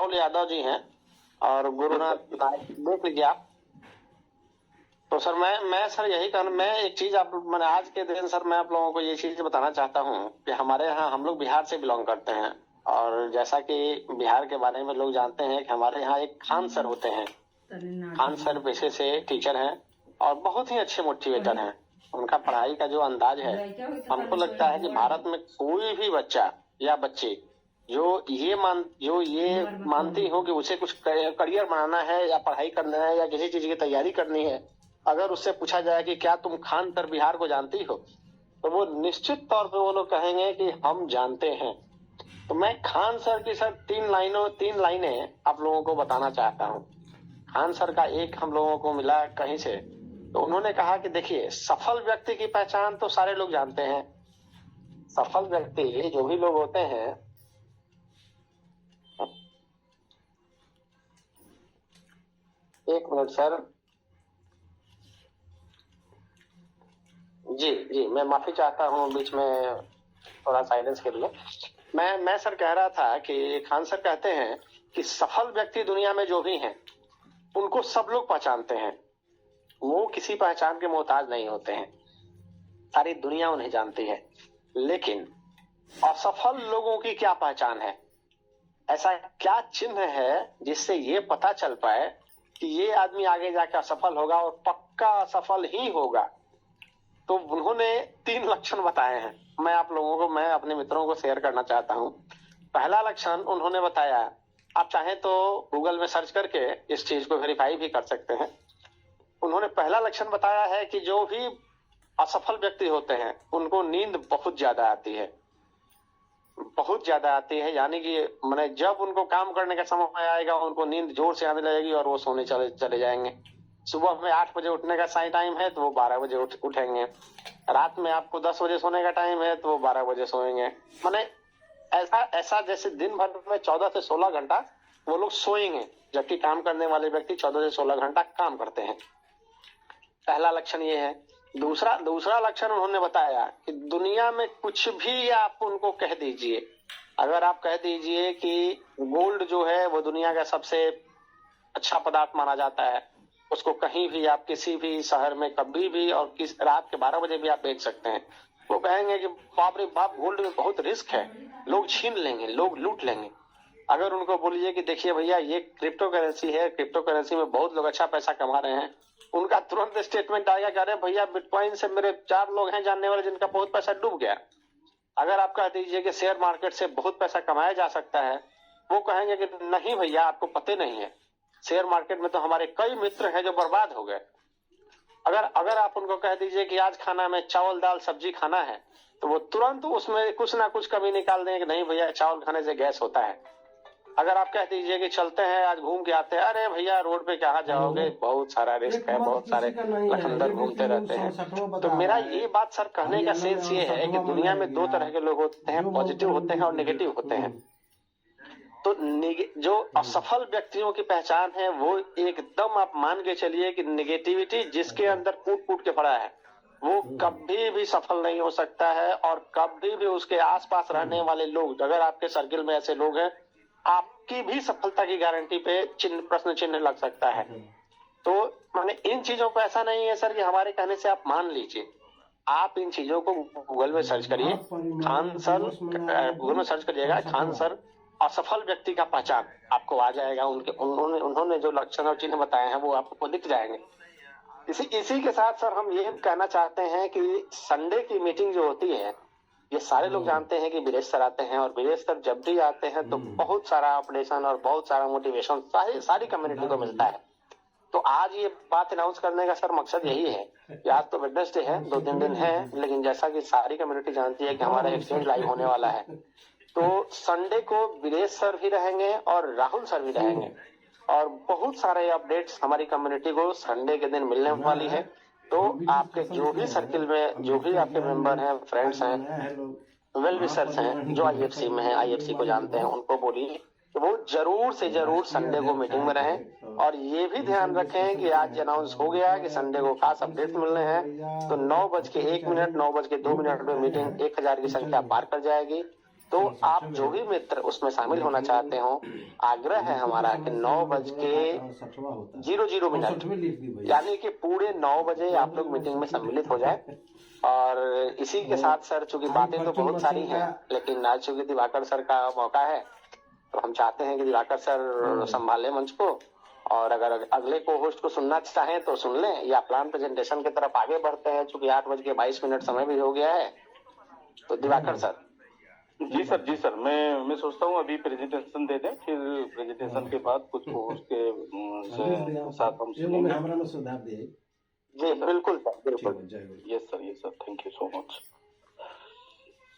राहुल यादव जी हैं और गुरुनाथ नायक, देख लीजिए आप। तो सर मैं सर यही कहना, मैं एक चीज आप मैंने आज के दिन सर मैं आप लोगों को ये चीज बताना चाहता हूँ कि हमारे यहाँ हम लोग बिहार से बिलोंग करते हैं, और जैसा कि बिहार के बारे में लोग जानते हैं कि हमारे यहाँ एक खान सर होते हैं। खान सर पेशे से टीचर हैं और बहुत ही अच्छे मोटिवेटर हैं। उनका पढ़ाई का जो अंदाज है, हमको लगता है कि भारत में कोई भी बच्चा या बच्ची जो ये मानती हो कि उसे कुछ करियर बनाना है या पढ़ाई करना है या किसी चीज की तैयारी करनी है, अगर उससे पूछा जाए कि क्या तुम खान सर बिहार को जानती हो, तो वो निश्चित तौर पे वो लोग कहेंगे कि हम जानते हैं। तो मैं खान सर की सर तीन लाइनें आप लोगों को बताना चाहता हूँ। खान सर का एक हम लोगों को मिला कहीं से, तो उन्होंने कहा कि देखिए, सफल व्यक्ति की पहचान तो सारे लोग जानते हैं। सफल व्यक्ति जो भी लोग होते हैं, एक मिनट सर, जी मैं माफी चाहता हूँ बीच में थोड़ा साइलेंस के लिए। मैं सर कह रहा था कि खान सर कहते हैं कि सफल व्यक्ति दुनिया में जो भी हैं उनको सब लोग पहचानते हैं, वो किसी पहचान के मोहताज नहीं होते हैं, सारी दुनिया उन्हें जानती है। लेकिन असफल लोगों की क्या पहचान है, ऐसा क्या चिन्ह है जिससे ये पता चल पाए कि ये आदमी आगे जाकर असफल होगा और पक्का असफल ही होगा। तो उन्होंने 3 लक्षण बताए हैं, मैं आप लोगों को, मैं अपने मित्रों को शेयर करना चाहता हूँ। पहला लक्षण उन्होंने बताया, आप चाहें तो गूगल में सर्च करके इस चीज को वेरीफाई भी कर सकते हैं। उन्होंने पहला लक्षण बताया है कि जो भी असफल व्यक्ति होते हैं उनको नींद बहुत ज्यादा आती है, बहुत ज्यादा आती है। यानी कि मैंने जब उनको काम करने का समय आएगा उनको नींद जोर से आने लगेगी और वो सोने चले जाएंगे। सुबह में 8 बजे उठने का सही टाइम है तो वो 12 बजे उठेंगे। रात में आपको 10 बजे सोने का टाइम है तो वो 12 बजे सोएंगे। माने ऐसा जैसे दिन भर में 14 से 16 घंटा वो लोग सोएंगे, जबकि काम करने वाले व्यक्ति 14 से 16 घंटा काम करते हैं। पहला लक्षण ये है। दूसरा लक्षण उन्होंने बताया कि दुनिया में कुछ भी आप उनको कह दीजिए, अगर आप कह दीजिए कि गोल्ड जो है वो दुनिया का सबसे अच्छा पदार्थ माना जाता है, उसको कहीं भी आप किसी भी शहर में कभी भी और किस रात के 12 बजे भी आप बेच सकते हैं, वो कहेंगे कि बाप रे बाप, गोल्ड में बहुत रिस्क है, लोग छीन लेंगे, लोग लूट लेंगे। अगर उनको बोलिए कि देखिए भैया ये क्रिप्टो करेंसी है, क्रिप्टो करेंसी में बहुत लोग अच्छा पैसा कमा रहे हैं, उनका तुरंत स्टेटमेंट आएगा कि अरे भैया बिटकॉइन से मेरे 4 लोग हैं जानने वाले जिनका बहुत पैसा डूब गया। अगर आप कह दीजिए कि शेयर मार्केट से बहुत पैसा कमाया जा सकता है, वो कहेंगे कि नहीं भैया आपको पता नहीं है, शेयर मार्केट में तो हमारे कई मित्र हैं जो बर्बाद हो गए। अगर आप उनको कह दीजिए कि आज खाना में चावल दाल सब्जी खाना है, तो वो तुरंत उसमें कुछ ना कुछ कमी निकाल देंगे कि नहीं भैया चावल खाने से गैस होता है। अगर आप कह दीजिए कि चलते हैं आज घूम के आते हैं, अरे भैया रोड पे कहाँ जाओगे, बहुत सारा रिस्क है, बहुत सारे लखनदर घूमते रहते हैं। तो मेरा ये बात सर कहने का सेंस ये है कि दुनिया में 2 तरह के लोग होते हैं, पॉजिटिव होते हैं और नेगेटिव होते हैं। तो जो असफल व्यक्तियों की पहचान है वो एकदम आप मान के चलिए कि नेगेटिविटी जिसके अंदर कूट के पड़ा है वो कभी भी सफल नहीं हो सकता है, और कभी भी उसके आसपास रहने वाले लोग, अगर आपके सर्किल में ऐसे लोग हैं, आपकी भी सफलता की गारंटी पे प्रश्न चिन्ह लग सकता है। तो मैंने इन चीजों को ऐसा नहीं है सर कि हमारे कहने से आप मान लीजिए, आप इन चीजों को गूगल में सर्च करिए, खान सर, गूगल में सर्च करिएगा खान सर असफल व्यक्ति का पहचान, आपको आ जाएगा। उन्होंने जो लक्षण और चिन्ह बताए हैं वो आपको दिख जाएंगे। इसी के साथ सर हम ये कहना चाहते हैं कि संडे की मीटिंग जो होती है, ये सारे लोग जानते हैं कि विदेश सर आते हैं, और विदेश सर जब भी आते हैं तो बहुत सारा अपडेशन और बहुत सारा मोटिवेशन सारी कम्युनिटी को मिलता है। तो आज ये बात अनाउंस करने का सर मकसद यही है कि आज तो वेडनेसडे है, 2-3 दिन है, लेकिन जैसा कि सारी कम्युनिटी जानती है कि हमारा एक्सचेंज लाइव होने वाला है, तो संडे को विदेश सर भी रहेंगे और राहुल सर भी रहेंगे, और बहुत सारे अपडेट्स हमारी कम्युनिटी को संडे के दिन मिलने वाली है। तो आपके जो भी सर्किल में जो भी आपके मेंबर हैं, फ्रेंड्स हैं, वेल विशर्स हैं जो आईएफसी में हैं, आईएफसी को जानते हैं, उनको बोलिए कि वो जरूर से जरूर संडे को मीटिंग में रहें। और ये भी ध्यान रखें कि आज अनाउंस हो गया कि संडे को खास अपडेट मिलने हैं, तो 9:01 9:02 में मीटिंग 1000 की संख्या पार कर जाएगी। तो आप जो भी मित्र उसमें शामिल होना चाहते हो, आग्रह है हमारा कि 9:00 यानी कि पूरे 9 बजे आप लोग मीटिंग में सम्मिलित हो जाए। और इसी के साथ सर, चूंकि बातें तो बहुत सारी हैं, लेकिन आज चूंकि दिवाकर सर का मौका है, तो हम चाहते हैं कि दिवाकर सर संभाले मंच को, और अगर अगले को होस्ट को सुनना चाहें तो सुन लें, या प्लान प्रेजेंटेशन की तरफ आगे बढ़ते हैं, चूंकि 8:22 समय भी हो गया है। तो दिवाकर सर। जी सर, मैं सोचता हूँ अभी प्रेजेंटेशन दे दें, फिर प्रेजेंटेशन के बाद कुछ होस्ट के साथ हम सुनेंगे। जी बिल्कुल सर, बिल्कुल। Yes sir, thank you so much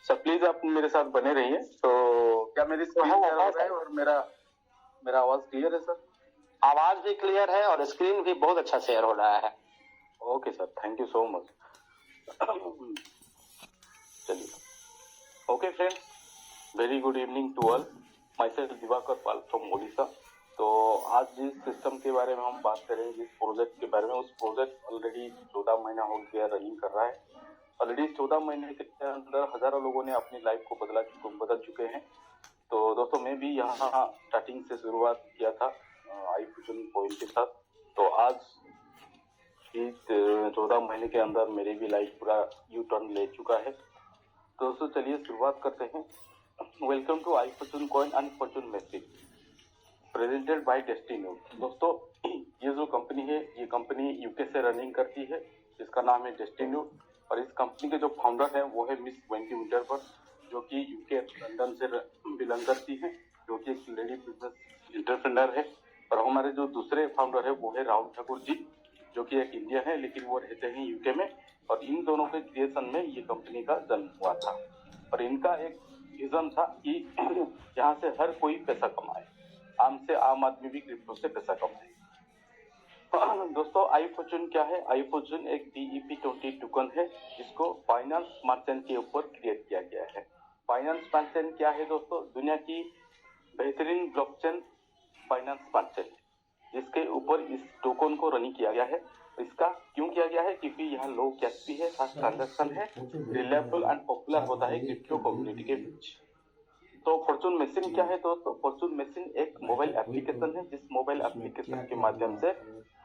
sir. Please आप मेरे साथ बने रहिए। तो क्या मेरी स्क्रीन शेयर हो रहा है और मेरा आवाज क्लियर है सर? आवाज भी क्लियर है और स्क्रीन भी बहुत अच्छा शेयर हो रहा है। Okay sir, thank you so much. चलिए, okay friends, very good evening to all. Myself Diwakar Pal from Odisha. तो आज जिस सिस्टम के बारे में हम बात करें, जिस प्रोजेक्ट के बारे में, उस प्रोजेक्ट ऑलरेडी 14 महीना हो गया रनिंग कर रहा है। ऑलरेडी 14 महीने के अंदर हजारों लोगों ने अपनी लाइफ को बदल चुके हैं। तो दोस्तों, मैं भी यहाँ स्टार्टिंग से शुरुआत किया था iFusion पॉइंट के साथ। तो आज इस 14 महीने के अंदर मेरी भी लाइफ पूरा यू टर्न ले चुका है। तो दोस्तों, चलिए शुरुआत करते हैं। Welcome to iFusion coin and fortune message presented by Destinyu. दोस्तों, ये जो कंपनी है, ये कंपनी यूके से रनिंग करती है, जिसका नाम है डेस्टिन्यू। और इस कंपनी के जो फाउंडर है वो है मिस वेंटी विंटरबर्ग, जो कि यूके लंदन से बिलोंग करती है, जो कि एक लेडी बिजनेस एंटरप्रेन्योर है। और हमारे जो दूसरे फाउंडर है वो है राहुल ठाकुर जी, जो कि एक इंडियन है लेकिन वो रहते हैं यूके में। और इन दोनों के क्रिएशन में ये कंपनी का जन्म हुआ था। और इनका एक विजन था कि यहाँ से हर कोई पैसा कमाए, आम आदमी भी क्रिप्टो से पैसा कमाए। दोस्तों, iFusion क्या है? iFusion एक BEP20 टोकन है, जिसको फाइनेंस मर्चेंट के ऊपर क्रिएट किया गया है। फाइनेंस मर्चेंट क्या है दोस्तों? दुनिया की बेहतरीन ब्लॉकचेन फाइनेंस मर्चेंट, जिसके ऊपर इस टोकन को रन किया गया है। इसका क्यों किया गया है? क्योंकि यहाँ लो कैश भी है, फास्ट ट्रांजैक्शन है, रिलायबल एंड पॉपुलर होता है क्रिप्टो कम्युनिटी के बीच। तो फॉर्चून मशीन क्या है दोस्तों? फॉर्चून मशीन एक मोबाइल एप्लीकेशन है, जिस मोबाइल एप्लीकेशन के माध्यम से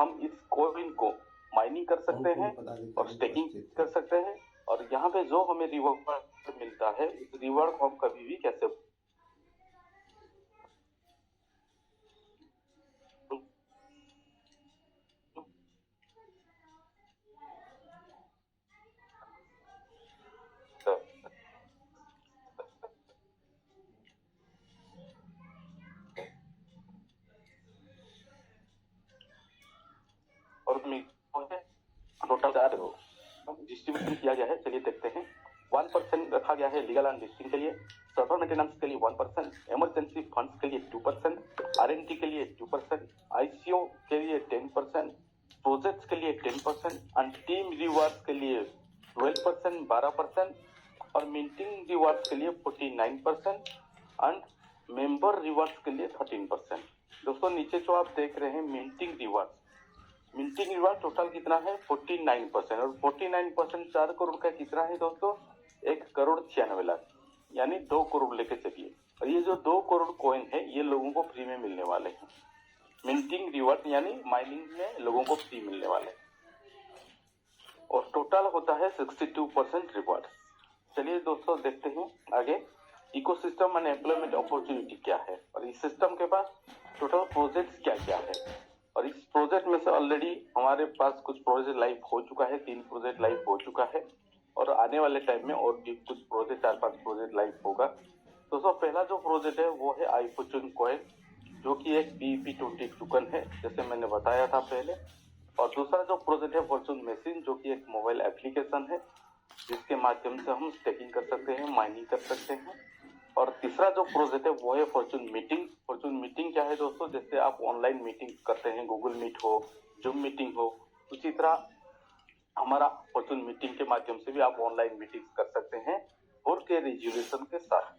हम इस कॉइन को माइनिंग कर सकते हैं और स्टेकिंग कर सकते हैं। और यहाँ पे जो हमें रिवॉर्ड मिलता है, इस रिवॉर्ड को हम कभी भी कैसे और टोटल डिस्ट्रीब्यूशन किया गया है। चलिए देखते हैं। 1% रखा गया है लीगल एंड लिस्टिंग के लिए, सर्वर मेंटेनेंस के लिए 1%, इमरजेंसी फंड्स के लिए 2%, R&D के लिए 2%, ICO के लिए 10%, प्रोजेक्ट्स के लिए 10% एंड टीम रिवार्ड्स के लिए 12%, 12% और मिंटिंग रिवार्ड्स के लिए 49% एंड मेंबर रिवार्ड्स के लिए 13%। दोस्तों, नीचे जो आप देख रहे हैं मिंटिंग रिवार्ड टोटल कितना है? 49%। और 49% 4 करोड़ का कितना है दोस्तों? 1,96,00,000, यानी 2 करोड़ लेके चलिए। और ये जो 2 करोड़ कॉइन है, ये लोगों को फ्री में मिलने वाले हैं। मिंटिंग रिवार्ड यानी माइनिंग में लोगों को फ्री मिलने वाले हैं। और टोटल होता है 62% रिवार्ड। चलिए दोस्तों, देखते हैं आगे इकोसिस्टम एंड एम्प्लॉयमेंट अपॉर्चुनिटी क्या है, और इस सिस्टम के पास टोटल प्रोजेक्ट्स क्या क्या है। और इस प्रोजेक्ट में से ऑलरेडी हमारे पास कुछ प्रोजेक्ट लाइव हो चुका है, 3 प्रोजेक्ट लाइव हो चुका है, और आने वाले टाइम में और भी कुछ प्रोजेक्ट 4-5 प्रोजेक्ट लाइव होगा। दोस्तों, पहला जो प्रोजेक्ट है वो है iFusion कॉइन, जो कि एक BEP20 टोकन है, जैसे मैंने बताया था पहले। और दूसरा जो प्रोजेक्ट है फॉर्चून मशीन, जो कि एक मोबाइल एप्लीकेशन है, जिसके माध्यम से हम स्टेकिंग कर सकते हैं, माइनिंग कर सकते हैं। और तीसरा जो प्रोजेक्ट है वो है फॉर्चून मीटिंग। फॉर्चून मीटिंग क्या है दोस्तों? जैसे आप ऑनलाइन मीटिंग करते हैं, गूगल मीट हो, जूम मीटिंग हो, उसी तरह हमारा फॉर्चून मीटिंग के माध्यम से भी आप ऑनलाइन मीटिंग कर सकते हैं बोर्ड के रेजोल्यूशन के साथ।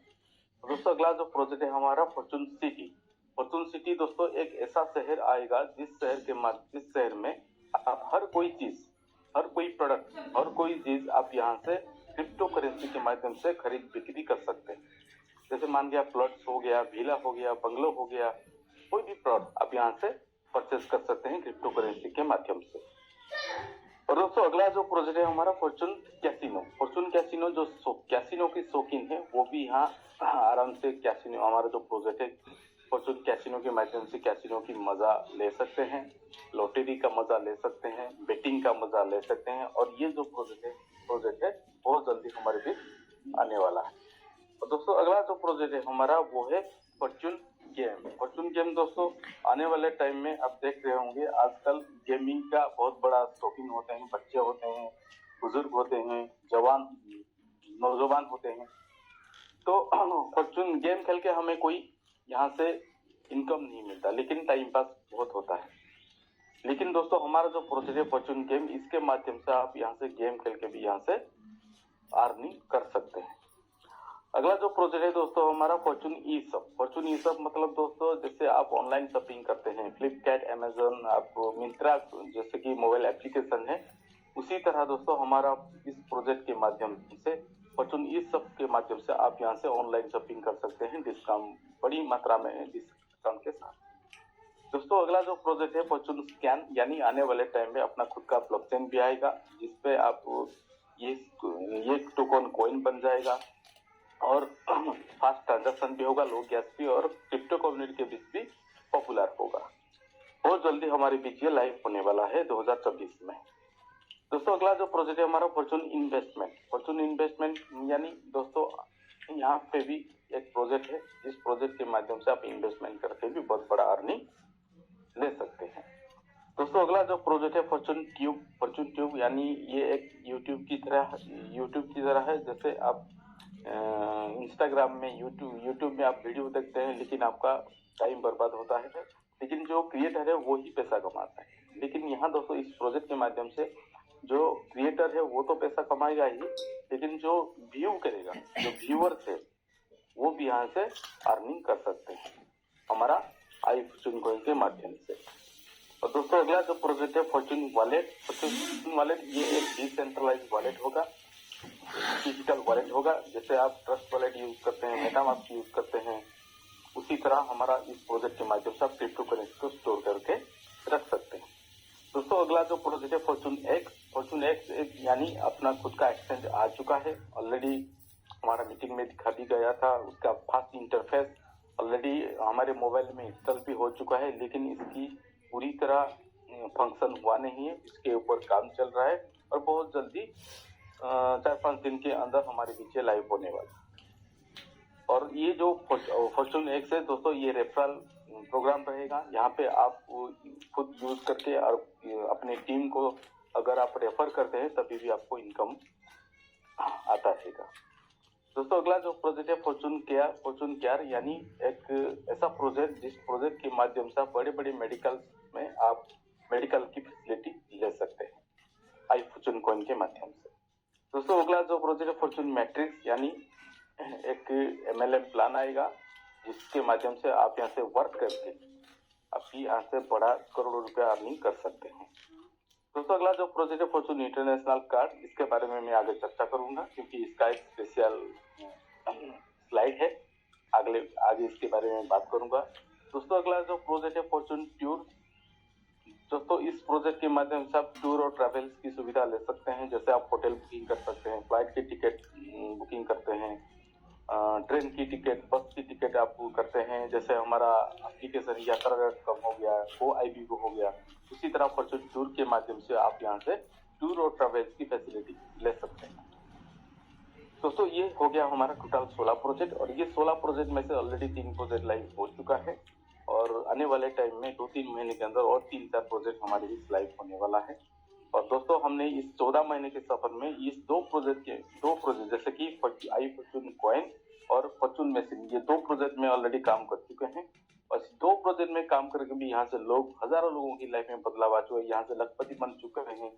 दोस्तों, अगला जो प्रोजेक्ट है हमारा फॉर्चून सिटी। फॉर्चून सिटी दोस्तों एक ऐसा शहर आएगा जिस शहर में आप हर कोई चीज, हर कोई प्रोडक्ट, हर कोई चीज आप यहाँ से क्रिप्टो करेंसी के माध्यम से खरीद बिक्री कर सकते हैं। जैसे मान गया प्लॉट्स हो गया, विला हो गया, बंगलो हो गया, कोई भी प्लॉट आप यहाँ से परचेज कर सकते हैं क्रिप्टो करेंसी के माध्यम से। और दोस्तों अगला जो प्रोजेक्ट है हमारा फॉर्चून कैसीनो। फॉर्चून कैसीनो जो कैसीनो की शौकीन है वो भी यहाँ आराम से कैसीनो हमारा जो प्रोजेक्ट है फॉर्चून कैसीनो के माध्यम से कैसीनो की मजा ले सकते हैं, लॉटरी का मजा ले सकते हैं, बेटिंग का मजा ले सकते हैं। और ये जो प्रोजेक्ट है बहुत जल्दी हमारे बीच आने वाला है। और दोस्तों अगला जो प्रोजेक्ट है हमारा वो है फॉर्चून गेम। फॉर्चून गेम दोस्तों आने वाले टाइम में आप देख रहे होंगे आजकल गेमिंग का बहुत बड़ा शौकीन होते हैं, बच्चे होते हैं, बुजुर्ग होते हैं, जवान नौजवान होते हैं। तो फॉर्चून गेम खेल के हमें कोई यहाँ से इनकम नहीं मिलता, लेकिन टाइम पास बहुत होता है। लेकिन दोस्तों हमारा जो प्रोजेक्ट है फॉर्चून गेम, इसके माध्यम से आप यहाँ से गेम खेल के भी यहाँ से अर्निंग कर सकते हैं। अगला जो प्रोजेक्ट है दोस्तों हमारा फॉर्चून ई शॉप। फॉर्चून ई शॉप मतलब दोस्तों जैसे आप ऑनलाइन शॉपिंग करते हैं, फ्लिपकार्ट, अमेजन, आपको मिंत्रा जैसे कि मोबाइल एप्लीकेशन है, उसी तरह दोस्तों हमारा इस प्रोजेक्ट के माध्यम से फॉर्चून ई शॉप के माध्यम से आप यहाँ से ऑनलाइन शॉपिंग कर सकते हैं डिस्काउंट, बड़ी मात्रा में डिस्काउंट के साथ। दोस्तों अगला जो प्रोजेक्ट है फॉर्चून स्कैन, यानी आने वाले टाइम में अपना खुद का ब्लॉकचेन भी आएगा जिसपे आप ये टोकन कॉइन बन जाएगा और फास्ट ट्रांजैक्शन भी होगा, लो गैस भी, और क्रिप्टो कम्युनिटी के बीच भी पॉपुलर होगा। बहुत जल्दी हमारे बीच ये लाइव होने वाला है 2024 में। दोस्तों अगला जो प्रोजेक्ट है हमारा फॉर्चून इन्वेस्टमेंट। फॉर्चून इन्वेस्टमेंट यानी दोस्तों यहाँ पे भी एक प्रोजेक्ट है जिस प्रोजेक्ट के माध्यम से आप इन्वेस्टमेंट करके भी बहुत बड़ा अर्निंग ले सकते हैं। दोस्तों अगला जो प्रोजेक्ट है फॉर्चून ट्यूब। फॉर्चून ट्यूब यानी ये एक यूट्यूब की तरह है। जैसे आप इंस्टाग्राम में यूट्यूब में आप वीडियो देखते हैं लेकिन आपका टाइम बर्बाद होता है, लेकिन जो क्रिएटर है वो ही पैसा कमाता है। लेकिन यहाँ दोस्तों इस प्रोजेक्ट के माध्यम से जो क्रिएटर है वो तो पैसा कमाएगा ही, लेकिन जो व्यू करेगा, जो व्यूअर्स है, वो भी यहाँ से अर्निंग कर सकते हैं हमारा आई फॉर्चून कॉइन के माध्यम से। और दोस्तों अगला जो प्रोजेक्ट है फॉर्चून वॉलेट। फॉर्चून वॉलेट ये एक डिसेंट्रलाइज वॉलेट होगा, डिजिटल वॉलेट होगा। जैसे आप ट्रस्ट वॉलेट यूज करते हैं, मेटामास्क यूज करते हैं, उसी तरह हमारा इस प्रोजेक्ट के माध्यम से आप क्रिप्टो करेंसी को स्टोर करके रख सकते हैं। दोस्तों अगला जो प्रोजेक्ट है फॉर्चून एक्स। फॉर्चून एक्स यानी अपना खुद का एक्सचेंज आ चुका है, ऑलरेडी हमारा मीटिंग में दिखा भी गया था। उसका फास्ट इंटरफेस ऑलरेडी हमारे मोबाइल में इंस्टॉल भी हो चुका है, लेकिन इसकी पूरी तरह फंक्शन हुआ नहीं है। इसके ऊपर काम चल रहा है और बहुत जल्दी 4-5 दिन के अंदर हमारे पीछे लाइव होने वाला है। और ये जो फॉर्चून एक्स है दोस्तों, ये रेफरल प्रोग्राम रहेगा। यहाँ पे आप खुद यूज करके और अपने टीम को अगर आप रेफर करते हैं तभी भी आपको इनकम आता रहेगा। दोस्तों अगला जो प्रोजेक्ट है फॉर्चून केयर। फॉर्चून केयर यानी एक ऐसा प्रोजेक्ट जिस प्रोजेक्ट के माध्यम से आप बड़े बड़े मेडिकल में आप मेडिकल की फैसिलिटी ले सकते हैं आई फॉर्चून कॉइन के माध्यम से। दोस्तों अगला जो प्रोजेक्ट है फॉर्चून मैट्रिक्स, यानी एक MLM प्लान आएगा जिसके माध्यम से आप यहाँ से वर्क करके आप यहाँ से बड़ा करोड़ों रुपया अर्निंग कर सकते हैं। दोस्तों अगला जो प्रोजेक्ट है फॉर्चून इंटरनेशनल कार्ड, इसके बारे में मैं आगे चर्चा करूंगा क्योंकि इसका एक स्पेशल स्लाइड है, आगे इसके बारे में बात करूंगा। दोस्तों अगला जो प्रोजेक्ट है फॉर्चून टूर। दोस्तों इस प्रोजेक्ट के माध्यम से आप टूर और ट्रैवल्स की सुविधा ले सकते हैं। जैसे आप होटल बुकिंग कर सकते हैं, फ्लाइट की टिकट बुकिंग करते हैं, ट्रेन की टिकट, बस की टिकट आप करते हैं। जैसे हमारा एप्लीकेशन यात्रा.com हो गया, GoIBO हो गया, उसी तरह फॉर्चून टूर के माध्यम से आप यहाँ से टूर और ट्रैवल्स की फैसिलिटी ले सकते हैं। दोस्तों ये हो गया हमारा टोटल 16 प्रोजेक्ट, और ये 16 प्रोजेक्ट में से ऑलरेडी 3 प्रोजेक्ट लाइव हो चुका है और आने वाले टाइम में 2-3 महीने के अंदर और 3-4 प्रोजेक्ट हमारे बीच लाइव होने वाला है। और दोस्तों हमने इस 14 महीने के सफर में इस दो प्रोजेक्ट जैसे कि आई फॉर्चून कॉइन और फॉर्चून मशीन, ये 2 प्रोजेक्ट में ऑलरेडी काम कर चुके हैं। और इस 2 प्रोजेक्ट में काम करके भी यहाँ से हजारों लोगों की लाइफ में बदलाव आ चुका है। यहाँ से लखपति बन चुके हैं,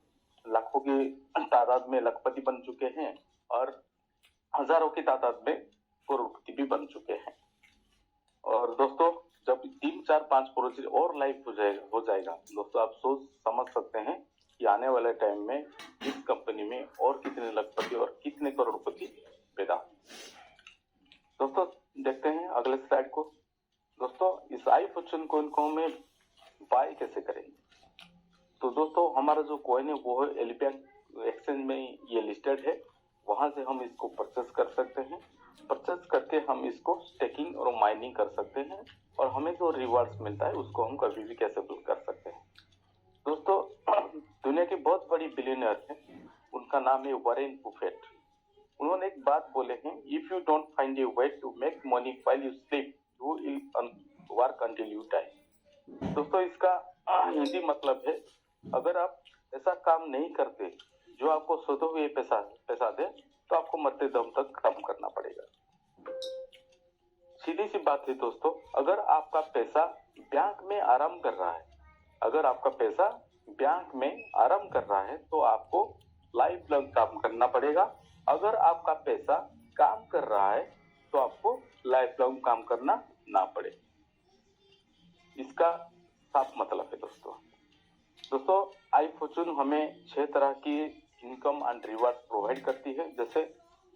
लाखों की तादाद में लखपति बन चुके हैं और हजारों की तादाद में करोड़पति भी बन चुके हैं। और दोस्तों जब 3-4-5 प्रोजेक्ट और लाइव हो जाएगा दोस्तों, आप सोच समझ सकते हैं कि आने वाले टाइम में इस कंपनी में और कितने लखपति और कितने करोड़पति पैदा। दोस्तों देखते हैं अगले स्लाइड को। दोस्तों इस आई फॉर्चून कॉइन को हमें बाय कैसे करेंगे? तो दोस्तों हमारा जो कॉइन है वो है एलिफेंट एक्सचेंज में ये लिस्टेड है, वहां से हम इसको परचेस कर सकते हैं। परचेस करके हम इसको स्टेकिंग और माइनिंग कर सकते हैं और हमें जो रिवार्ड्स मिलता है उसको हम कभी भी कैसेबल कर सकते हैं। दोस्तों दुनिया की बहुत बड़ी बिलियनर है, उनका नाम है वॉरेन बुफेट। उन्होंने एक बात बोले हैं, if you don't find a way to make money while you sleep you will work until you die. दोस्तों इसका हिंदी मतलब है, अगर आप ऐसा काम नहीं करते जो आपको सोते हुए पैसा दे तो आपको मरते दम तक काम करना पड़ेगा। सीधी सी बात है दोस्तों, अगर आपका पैसा बैंक में आराम कर रहा है, अगर आपका पैसा बैंक में आराम कर रहा है तो आपको लाइफ लॉन्ग काम करना पड़ेगा। अगर आपका पैसा काम कर रहा है तो आपको लाइफ लॉन्ग काम करना ना पड़े। इसका साफ मतलब है दोस्तों आई फॉर्चून हमें 6 तरह की इनकम एंड रिवार्ड प्रोवाइड करती है। जैसे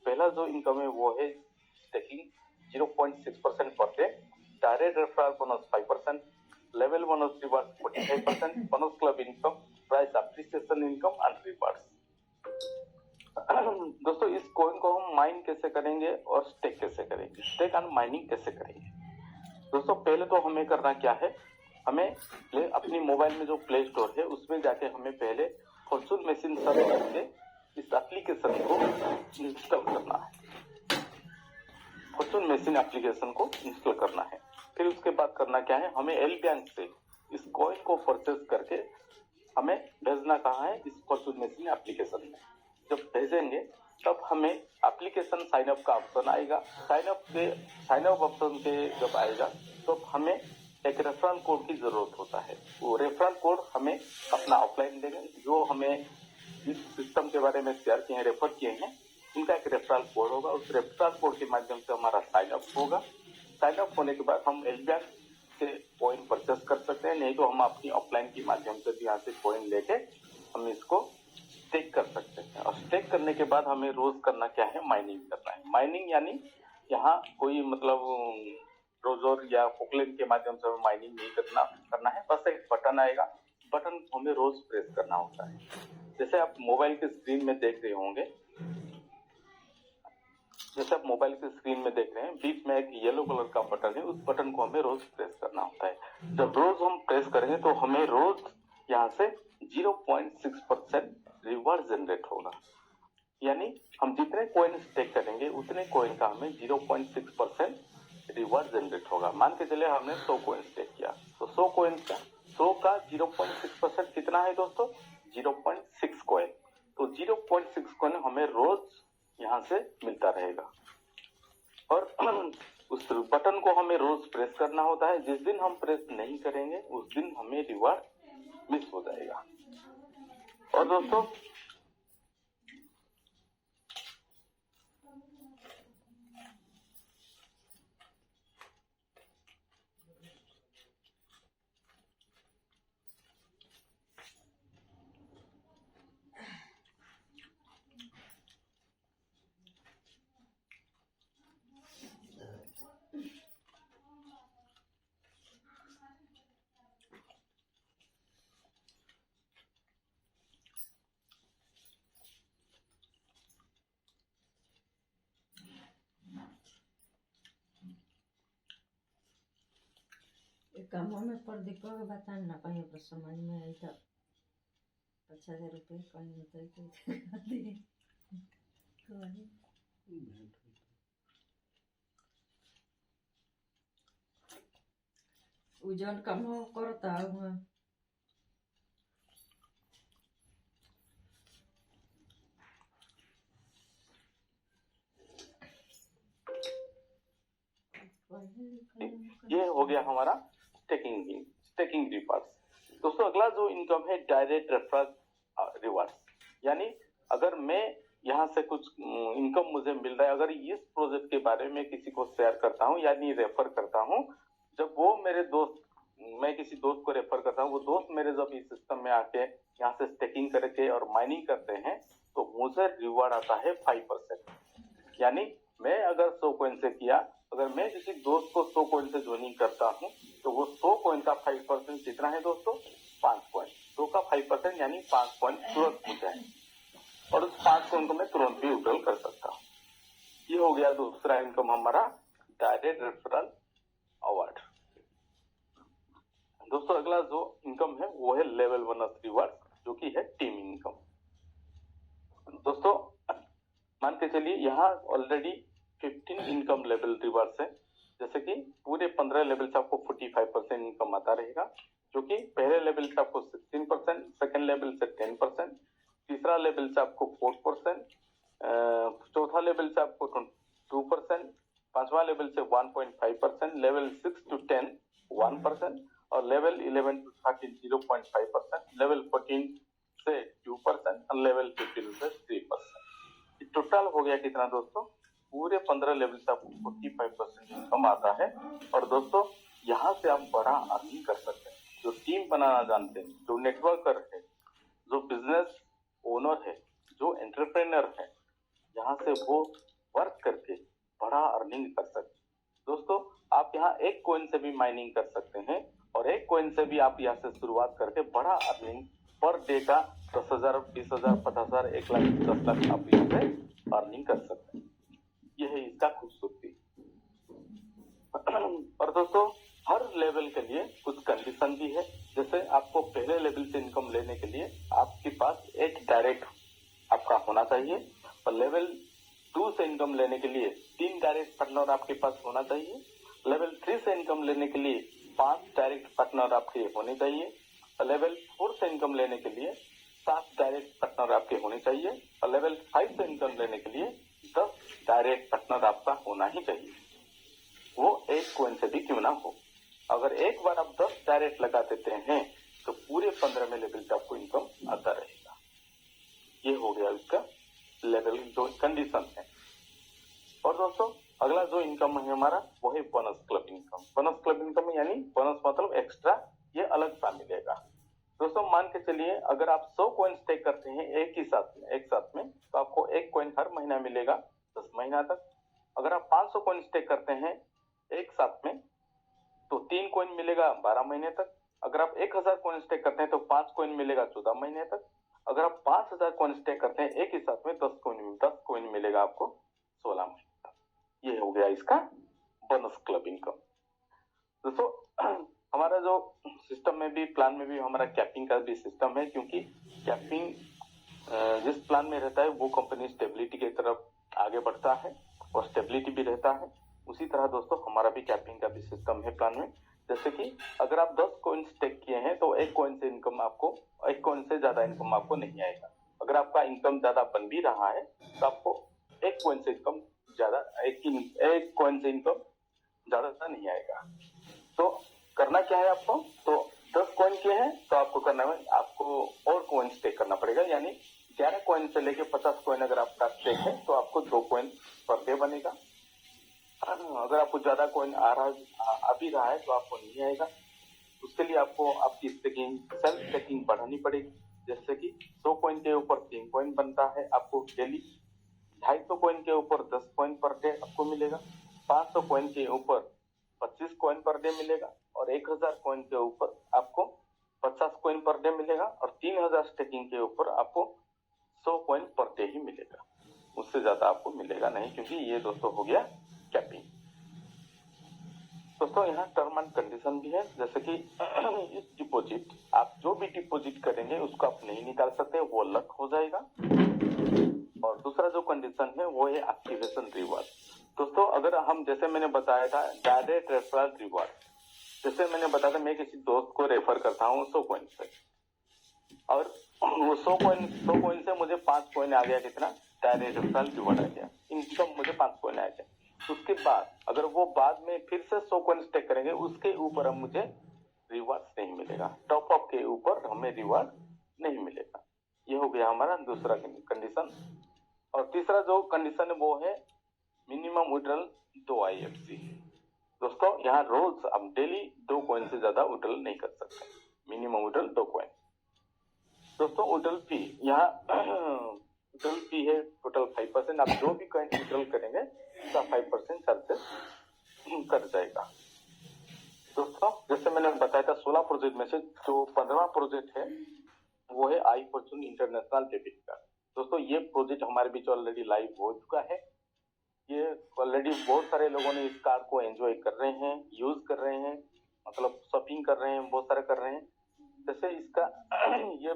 पहला जो इनकम है वो है staking 0.6% per day, direct referral bonus 5%, level bonus reward 45%, bonus club income, price appreciation income and rewards. दोस्तों इस कॉइन को हम माइन कैसे करेंगे और स्टेक कैसे करेंगे, स्टेक एंड माइनिंग कैसे करेंगे? दोस्तों पहले तो हमें करना क्या है, हमें अपनी मोबाइल में जो प्ले स्टोर है उसमें जाके हमें पहले फॉर्चून मशीन सर्च करके इस एप्लीकेशन को इंस्टॉल करना है। फॉर्चून मशीन एप्लीकेशन को इंस्टॉल करना है। फिर उसके बाद करना क्या है, हमें एल बैंक से इस कॉइन को परचेस करके हमें भेजना कहाँ है, इस फॉर्चून मशीन एप्लीकेशन में। जब भेजेंगे तब हमें एप्लीकेशन साइन अप का ऑप्शन आएगा। साइन अप ऑप्शन के जब आएगा तो हमें एक रेफरल कोड की जरूरत होता है। वो रेफरल कोड हमें अपना ऑफलाइन देंगे, जो हमें इस सिस्टम के बारे में शेयर किए हैं, रेफर किए हैं, उनका एक रेफरल कोड होगा। उस रेफरल कोड के माध्यम से हमारा साइन अप होगा। साइन अप होने के बाद हम एल बैंक से कॉइन परचेस कर सकते हैं, नहीं तो हम अपनी ऑफलाइन के माध्यम से भी यहाँ से कॉइन लेके हम इसको स्टेक कर सकते हैं। और स्टेक करने के बाद हमें रोज करना क्या है, माइनिंग करना है। माइनिंग यानी यहाँ कोई मतलब रोजर या पोकलेन के माध्यम से हमें माइनिंग नहीं करना है। बस एक बटन आएगा, बटन को हमें रोज प्रेस करना होता है। जैसे आप मोबाइल के स्क्रीन में देख रहे होंगे, बीच में एक येलो कलर का बटन है, उस बटन को हमें रोज प्रेस करना होता है। जब रोज हम प्रेस करेंगे तो हमें रोज यहाँ से 0.6% रिवार्ड जनरेट होगा। यानी हम जितने कॉइन स्टेक करेंगे उतने कॉइन का हमें 0.6% रिवार्ड जनरेट होगा। मान के चले हमने 100 कॉइन स्टेक किया तो 100 कॉइन का 100 का 0.6% कितना है दोस्तों, 0.6 कॉइन। तो 0.6 कॉइन हमें रोज यहाँ से मिलता रहेगा। और उस बटन को हमें रोज प्रेस करना होता है। जिस दिन हम प्रेस नहीं करेंगे उस दिन हमें रिवार्ड मिस हो जाएगा। और दोस्तों कामों में पर दीपक के बता ना कहीं पर समझ में आई तो 50,000 रुपये कहीं होते उजन कम हो करता हूँ। ये हो गया हमारा स्टेकिंग रिवार्ड्स। दोस्तों अगला जो इनकम है डायरेक्ट रेफरल रिवार्ड्स। यानी अगर मैं यहाँ से कुछ इनकम मुझे मिल रहा है, अगर इस प्रोजेक्ट के बारे में किसी को शेयर करता हूँ यानी रेफर करता हूँ, जब वो मेरे दोस्त, मैं किसी दोस्त को रेफर करता हूँ, वो दोस्त मेरे जब इस सिस्टम में आके यहाँ से स्टेकिंग करके और माइनिंग करते हैं तो मुझे रिवार्ड आता है 5%। यानी मैं अगर 100 कॉइन से किया अगर मैं किसी दोस्त को 100 कॉइन से ज्वाइनिंग करता हूँ तो वो 100 कॉइन का 5% कितना है दोस्तों? 5 कॉइन। 100 का 5% यानी 5 कॉइन तुरंत मुझे है और उस 5 कॉइन को मैं तुरंत भी विड्रॉल कर सकता हूँ। ये हो गया दूसरा इनकम हमारा, डायरेक्ट रेफरल अवार्ड। दोस्तों अगला जो इनकम है वो है लेवल बोनस रिवार्ड, जो कि है टीम इनकम। दोस्तों मान के चलिए यहाँ ऑलरेडी 15 इनकम लेवल रिवार्ड्स है, जैसे कि पूरे 15 लेवल से आपको 45% इनकम आता रहेगा, जो कि पहले लेवल से आपको 16%, सेकंड लेवल से 10%, तीसरा लेवल से आपको 4%, चौथा लेवल से आपको 2%, पांचवा लेवल से 1.5%, लेवल 6 to 10 1% और लेवल 11 to 13 0.5%, लेवल 14 से 2% और लेवल 15 से 3%। टोटल हो गया कितना दोस्तों? पूरे 15 लेवल से आपको 45% इनकम आता है। और दोस्तों यहाँ से आप बड़ा अर्निंग कर सकते हैं। जो टीम बनाना जानते हैं, जो नेटवर्कर है, जो बिजनेस ओनर है, जो एंटरप्रेन्योर है, यहाँ से वो वर्क करके बड़ा अर्निंग कर सकते हैं। दोस्तों आप यहाँ एक कॉइन से भी माइनिंग कर सकते हैं और एक कॉइन से भी आप यहाँ से शुरुआत करके बड़ा अर्निंग पर डे का 10,000, 20,000, 50,000, 1 लाख, 10 लाख आप यहाँ से अर्निंग कर सकते हैं। यह है इसका खूबसूरती। और दोस्तों हर लेवल के लिए कुछ कंडीशन भी है। जैसे आपको पहले लेवल से इनकम लेने के लिए आपके पास एक डायरेक्ट आपका होना चाहिए और लेवल 2 से इनकम लेने के लिए 3 डायरेक्ट पार्टनर आपके पास होना चाहिए। लेवल 3 से इनकम लेने के लिए 5 डायरेक्ट पार्टनर आपके होने चाहिए और लेवल 4 से इनकम लेने के लिए 7 डायरेक्ट पार्टनर आपके होने चाहिए और लेवल 5 से इनकम लेने के लिए 10 डायरेक्ट पार्टनर आपका होना ही चाहिए, वो एक कॉइन से भी क्यों ना हो। अगर एक बार आप 10 डायरेक्ट लगा देते हैं तो पूरे 15 में लेवल से आपको इनकम आता रहेगा। ये हो गया इसका लेवल जो कंडीशन है। और दोस्तों अगला जो इनकम है हमारा वो है bonus club income. Bonus club income यानी बोनस मतलब एक्स्ट्रा, ये अलग सा मिलेगा। दोस्तों मान के चलिए अगर आप 100 कॉइन स्टेक करते हैं एक साथ में तो आपको एक कॉइन हर महीना मिलेगा 10 महीना तक। अगर आप 500 कॉइन स्टेक करते हैं एक साथ में तो 3 कॉइन मिलेगा 12 महीने तक। अगर आप 1000 कॉइन स्टेक करते हैं तो 5 कॉइन मिलेगा 14 महीने तक। अगर आप 5000 कॉइन स्टेक करते हैं एक ही साथ में 10 कॉइन मिलेगा आपको 16 महीने तक। ये हो गया इसका बोनस क्लब इनकम। दोस्तों हमारा जो सिस्टम में भी, प्लान में भी हमारा कैपिंग का भी सिस्टम है, क्योंकि कैपिंग जिस प्लान में रहता है वो कंपनी स्टेबिलिटी की तरफ आगे बढ़ता है और स्टेबिलिटी भी रहता है। उसी तरह दोस्तों हमारा भी कैपिंग का भी सिस्टम है प्लान में। जैसे कि अगर आप 10 कॉइन स्टेक किए हैं तो एक कॉइन से ज्यादा इनकम आपको नहीं आएगा। अगर आपका इनकम ज्यादा बन भी रहा है तो आपको एक कॉइन से इनकम ज्यादा नहीं आएगा। तो करना क्या है आपको, तो 10 कॉइन किए हैं तो आपको करना है, आपको और कॉइन स्टेक करना पड़ेगा। यानी 11 कॉइन से लेके 50 कॉइन अगर आपका स्टेक है तो आपको 2 कॉइन पर डे बनेगा। अगर आपको ज्यादा कॉइन आ भी रहा है तो आपको नहीं आएगा। उसके लिए आपको आपकी सेल्फ स्टेकिंग बढ़ानी पड़ेगी। जैसे कि 100 कॉइन के ऊपर 3 कॉइन बनता है आपको डेली, 250 कॉइन के ऊपर 10 कॉइन पर डे आपको मिलेगा, 500 कॉइन के ऊपर 25 कॉइन पर डे मिलेगा और 1000 कॉइन के ऊपर आपको 50 कॉइन पर डे मिलेगा और 3000 स्टेकिंग के ऊपर आपको 100 कॉइन पर डे ही मिलेगा। उससे ज्यादा आपको मिलेगा नहीं, क्योंकि ये दोस्तों हो गया कैपिंग। दोस्तों यहाँ टर्म एंड कंडीशन भी है। जैसे कि इस डिपॉजिट, आप जो भी डिपॉजिट करेंगे उसको आप नहीं निकाल सकते, वो अलग हो जाएगा। और दूसरा जो कंडीशन है वो है एक्टिवेशन रिवार्ड। दोस्तों अगर हम, जैसे मैंने बताया था, डायरेक्ट रेफरल रिवार्ड, जैसे मैंने बताया था मैं किसी दोस्त को रेफर करता हूँ 100 कॉइन से और वो 100 कॉइन से मुझे 5 कॉइन आ गया, कितना डायरेक्ट रेफरल रिवार्ड आ गया, इनकम मुझे 5 कॉइन आ गया। उसके बाद अगर वो बाद में फिर से 100 कॉइन स्टेक करेंगे उसके ऊपर अब मुझे रिवार्ड नहीं मिलेगा, टॉप अप के ऊपर हमें रिवार्ड नहीं मिलेगा। ये हो गया हमारा दूसरा कंडीशन। और तीसरा जो कंडीशन है वो है मिनिमम विड्रॉल 2 IFC। दोस्तों यहाँ रोज हम डेली 2 कॉइन से ज्यादा विड्रॉल नहीं कर सकते, मिनिमम विड्रॉल 2 कॉइन। दोस्तों विड्रॉल फी, यहाँ विड्रॉल फी है टोटल 5%। आप जो भी कॉइन विड्रॉल करेंगे उसका 5% चार्जेस कर जाएगा। दोस्तों जैसे मैंने बताया था 16 प्रोजेक्ट में से जो 15वां प्रोजेक्ट है वो है आई फॉर्चून इंटरनेशनल डेबिट कार्ड। दोस्तों ये प्रोजेक्ट हमारे बीच ऑलरेडी लाइव हो चुका है। ये ऑलरेडी बहुत सारे लोगों ने इस कार्ड को एंजॉय कर रहे हैं, यूज कर रहे हैं, मतलब शॉपिंग कर रहे हैं, बहुत सारे कर रहे हैं। जैसे इसका ये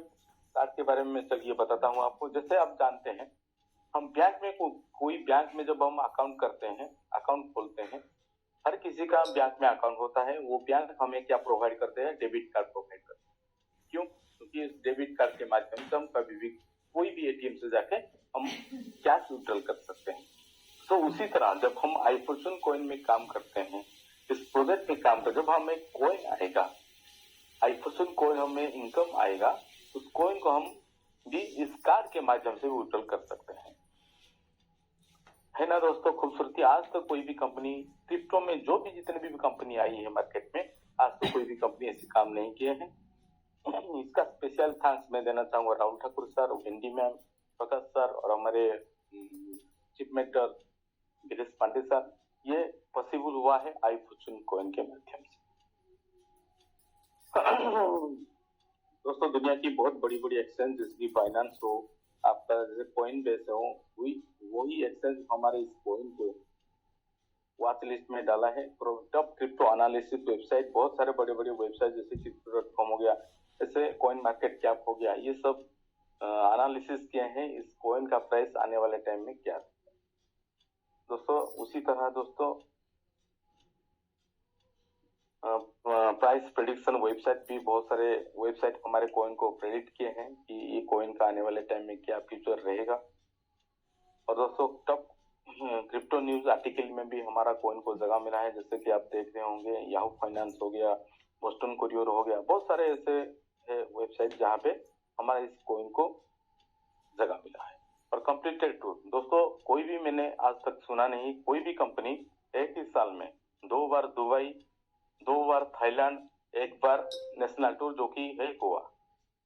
कार्ड के बारे में चलिए बताता हूँ आपको। जैसे आप जानते हैं हम बैंक में कोई बैंक में जब हम अकाउंट करते हैं, अकाउंट खोलते हैं, हर किसी का बैंक में अकाउंट होता है। वो बैंक हमें क्या प्रोवाइड करते हैं? डेबिट कार्ड प्रोवाइड करते हैं। क्यों? क्योंकि इस डेबिट कार्ड के माध्यम से हम कभी भी कोई भी एटीएम से जाके हम कैश विड्रॉल कर सकते हैं। तो उसी तरह जब हम आई फॉर्चून कॉइन में काम करते हैं, इस प्रोजेक्ट में काम करते, जब हमें कॉइन आएगा, आई फॉर्चून कॉइन हमें इनकम आएगा, उस कॉइन को हम भी इस कार्ड के माध्यम से विड्रॉल कर सकते हैं। है ना दोस्तों खूबसूरती। आज तक कोई भी कंपनी क्रिप्टो में जो भी जितने भी कंपनी आई है मार्केट में, आज तक कोई भी कंपनी ऐसे काम नहीं किए हैं। इसका स्पेशल थैंक्स मैं देना चाहूंगा Rahul Thakur sir, Wendy ma'am, Prakash sir और हमारे chief mentor Girish Pandey sir. ये पॉसिबल हुआ है आई फॉर्चून कॉइन के माध्यम से। दोस्तों दुनिया की बहुत बड़ी बड़ी एक्सचेंज जैसे फाइनेंस हो, आपका जैसे कॉइन बेस हो, वही एक्सचेंज हमारे इस कॉइन को वॉच लिस्ट में डाला है। टॉप क्रिप्टो एनालिसिस वेबसाइट, बहुत सारे बड़े बड़े वेबसाइट जैसे crypto.com हो गया, जैसे कॉइन मार्केट कैप हो गया, ये सब एनालिसिस किए हैं इस कॉइन का प्राइस आने वाले टाइम में क्या है। दोस्तों उसी तरह दोस्तों प्राइस प्रेडिक्शन वेबसाइट भी, बहुत सारे वेबसाइट हमारे कॉइन को प्रेडिक्ट किए हैं कि ये कॉइन का आने वाले टाइम में क्या फ्यूचर रहेगा। और दोस्तों टॉप क्रिप्टो न्यूज आर्टिकल में भी हमारा कॉइन को जगह मिला है, जैसे कि आप देख रहे होंगे याहू फाइनेंस हो गया, बोस्टन कोरियर हो गया, बहुत सारे ऐसे वेबसाइट जहाँ पे हमारे इस कॉइन को जगह मिला है। और कंप्लीटेड टूर दोस्तों कोई भी मैंने आज तक सुना नहीं, कोई भी कंपनी एक ही साल में 2 बार दुबई, 2 बार थाईलैंड, 1 बार नेशनल टूर जो कि है गोवा,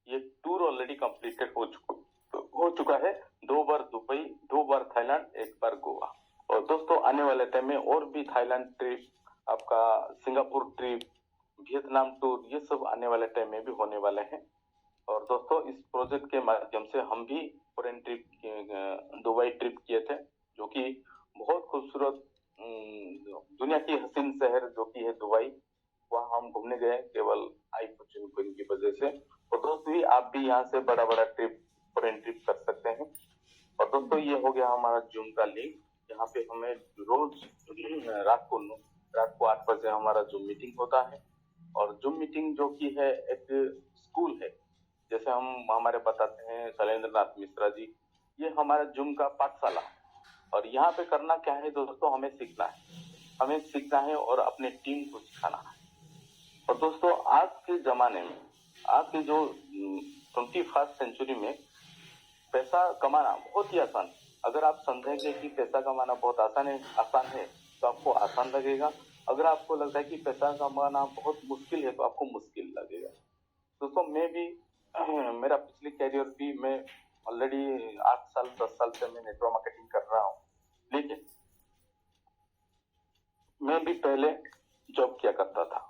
ये टूर ऑलरेडी कंप्लीटेड हो चुका है। 2 बार दुबई, 2 बार थाईलैंड, 1 बार गोवा। और दोस्तों आने वाले टाइम में और भी थाईलैंड ट्रिप, आपका सिंगापुर ट्रिप, वियतनाम टूर, ये सब आने वाले टाइम में भी होने वाले हैं। और दोस्तों इस प्रोजेक्ट के माध्यम से हम भी फॉरेन ट्रिप, दुबई ट्रिप किए थे, जो कि बहुत खूबसूरत दुनिया की हसीन शहर जो कि है दुबई, वहाँ हम घूमने गए केवल आई फॉर्चून कॉइन की वजह से। और दोस्तों भी आप भी यहाँ से बड़ा बड़ा ट्रिप, फॉरेन ट्रिप कर सकते हैं। और दोस्तों ये हो गया हमारा जूम का लिंक, यहाँ पे हमें रोज रात को 8 बजे हमारा जूम मीटिंग होता है। और जूम मीटिंग जो कि है एक स्कूल है, जैसे हम हमारे बताते हैं शैलेंद्र नाथ मिश्रा जी, ये हमारा जूम का पाठशाला। और यहाँ पे करना क्या है दोस्तों, हमें सीखना है और अपने टीम को सिखाना है। और दोस्तों आज के जमाने में, आज के जो 21st सेंचुरी में पैसा कमाना बहुत ही आसान। अगर आप समझेंगे कि पैसा कमाना बहुत आसान है तो आपको आसान लगेगा। अगर आपको लगता है कि पैसा कमाना बहुत मुश्किल है तो आपको मुश्किल लगेगा। दोस्तों मैं भी मेरा पिछली कैरियर भी, मैं ऑलरेडी 8 साल 10 साल से मैं नेटवर्क मार्केटिंग कर रहा हूँ, लेकिन मैं भी पहले जॉब किया करता था।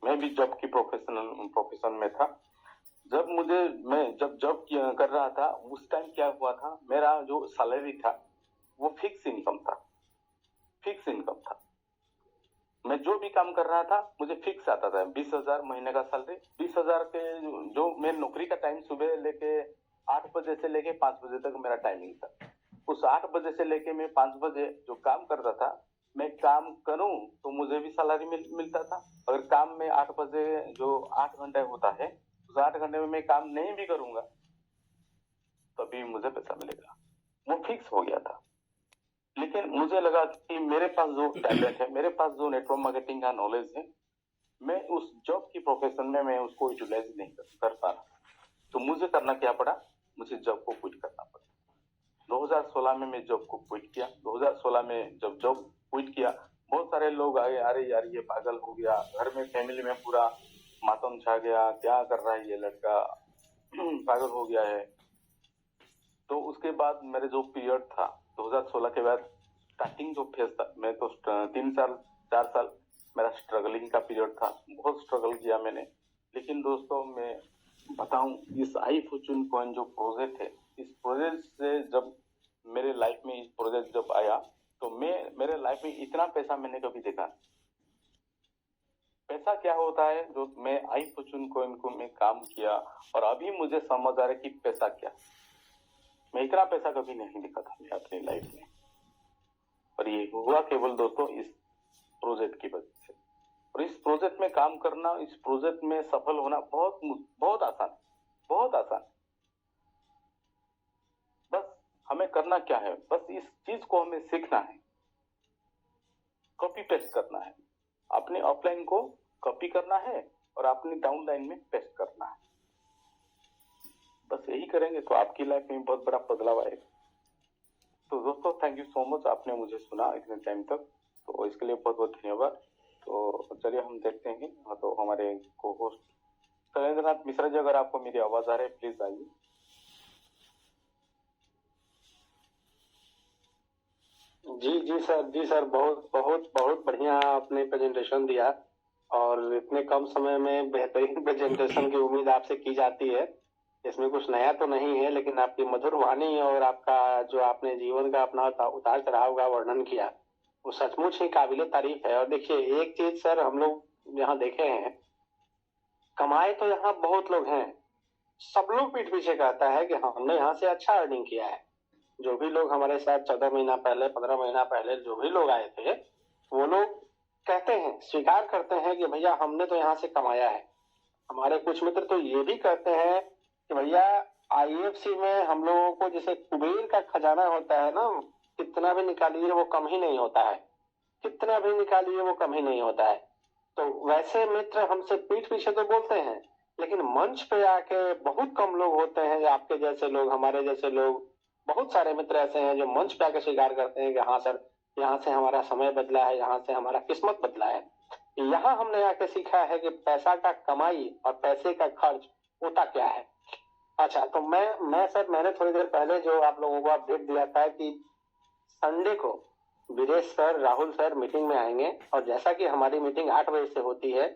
मैं भी जॉब की प्रोफेशन में था। मैं जब जॉब कर रहा था उस टाइम क्या हुआ था, मेरा जो सैलरी था वो फिक्स इनकम था। मैं जो भी काम कर रहा था मुझे फिक्स आता था, 20,000 महीने का सैलरी। 20,000 के जो मेरे नौकरी का टाइम सुबह लेके 8 बजे से लेके 5 बजे तक मेरा टाइमिंग था। उस 8 बजे से लेके मैं 5 बजे जो काम करता था, मैं काम करूं तो मुझे भी सैलरी मिलता था। अगर काम में 8 बजे जो 8 घंटे होता है, उस 8 घंटे में मैं काम नहीं भी करूंगा तभी मुझे पैसा मिलेगा, वो फिक्स हो गया था। लेकिन मुझे लगा कि मेरे पास जो टैलेंट है, मेरे पास जो नेटवर्क मार्केटिंग का नॉलेज है, मैं उस जॉब की प्रोफेशन में मैं उसको यूटिलाइज नहीं कर पा रहा। तो मुझे करना क्या पड़ा, मुझे जॉब को क्विट करना पड़ा। 2016 में मैं जॉब को क्विट किया। 2016 में जब जॉब क्विट किया, बहुत सारे लोग आए, अरे यार ये पागल हो गया, घर में फैमिली में पूरा मातम छा गया, क्या कर रहा है ये लड़का, पागल हो गया है। तो उसके बाद मेरे जो पीरियड था 2016 के बाद, स्टार्टिंग जो फेज था, मैं तो 3 साल 4 साल मेरा स्ट्रगलिंग का पीरियड था, बहुत स्ट्रगल किया मैंने। लेकिन दोस्तों मैं बताऊं, इस आई फॉर्चून कॉइन जो प्रोजेक्ट है, इस प्रोजेक्ट से जब मेरे लाइफ में इस प्रोजेक्ट जब आया तो मेरे लाइफ में इतना पैसा मैंने कभी देखा नहीं। पैसा क्या होता है, जो मैं आई फॉर्चून कॉइन को मैं काम किया और अभी मुझे समझ आ रहा है कि पैसा क्या। मैं इतना पैसा कभी नहीं देखा था मैं अपनी लाइफ में, और ये हुआ केवल दोस्तों इस प्रोजेक्ट की वजह से। और इस प्रोजेक्ट में काम करना, इस प्रोजेक्ट में सफल होना बहुत बहुत आसान, बहुत आसान। बस हमें करना क्या है, बस इस चीज को हमें सीखना है, कॉपी पेस्ट करना है, अपने ऑफलाइन को कॉपी करना है और अपनी डाउनलाइन में पेस्ट करना है। बस यही करेंगे तो आपकी लाइफ में बहुत बड़ा बदलाव आएगा। तो दोस्तों थैंक यू सो मच, आपने मुझे सुना इतने टाइम तक, तो इसके लिए बहुत बहुत धन्यवाद। तो चलिए हम देखते हैं। तो हमारे को होस्ट शैलेंद्रनाथ मिश्रा जी, अगर आपको मेरी आवाज आ रही है प्लीज आइए। जी सर, बहुत बहुत बहुत बढ़िया आपने प्रेजेंटेशन दिया, और इतने कम समय में बेहतरीन प्रेजेंटेशन की उम्मीद आपसे की जाती है। इसमें कुछ नया तो नहीं है, लेकिन आपकी मधुर वाणी और आपका जो आपने जीवन का अपना उतार चढ़ाव का वर्णन किया, वो सचमुच ही काबिले तारीफ है। और देखिए एक चीज सर, हम लोग यहाँ देखे हैं, कमाए तो यहाँ बहुत लोग हैं, सब लोग पीठ पीछे कहता है कि हमने यहाँ से अच्छा अर्निंग किया है। जो भी लोग हमारे साथ 14 महीना पहले, 15 महीना पहले जो भी लोग आए थे, वो लोग कहते हैं, स्वीकार करते हैं कि भैया हमने तो यहाँ से कमाया है। हमारे कुछ मित्र तो ये भी कहते हैं कि भैया आईएफसी में हम लोगों को जैसे कुबेर का खजाना होता है ना, कितना भी निकालिए वो कम ही नहीं होता है, कितना भी निकालिए वो कम ही नहीं होता है। तो वैसे मित्र हमसे पीठ पीछे तो बोलते हैं, लेकिन मंच पे आके बहुत कम लोग होते हैं, आपके जैसे लोग, हमारे जैसे लोग, बहुत सारे मित्र ऐसे हैं जो मंच पे आके स्वीकार करते हैं कि हाँ सर, यहाँ से हमारा समय बदला है, यहाँ से हमारा किस्मत बदला है। यहाँ हमने आके सीखा है कि पैसा का कमाई और पैसे का खर्च होता क्या है। अच्छा, तो मैं सर, मैंने थोड़ी देर पहले जो आप लोगों को अपडेट दिया था कि संडे को Viresh sir, Rahul sir meeting में आएंगे, और जैसा कि हमारी मीटिंग 8 बजे से होती है,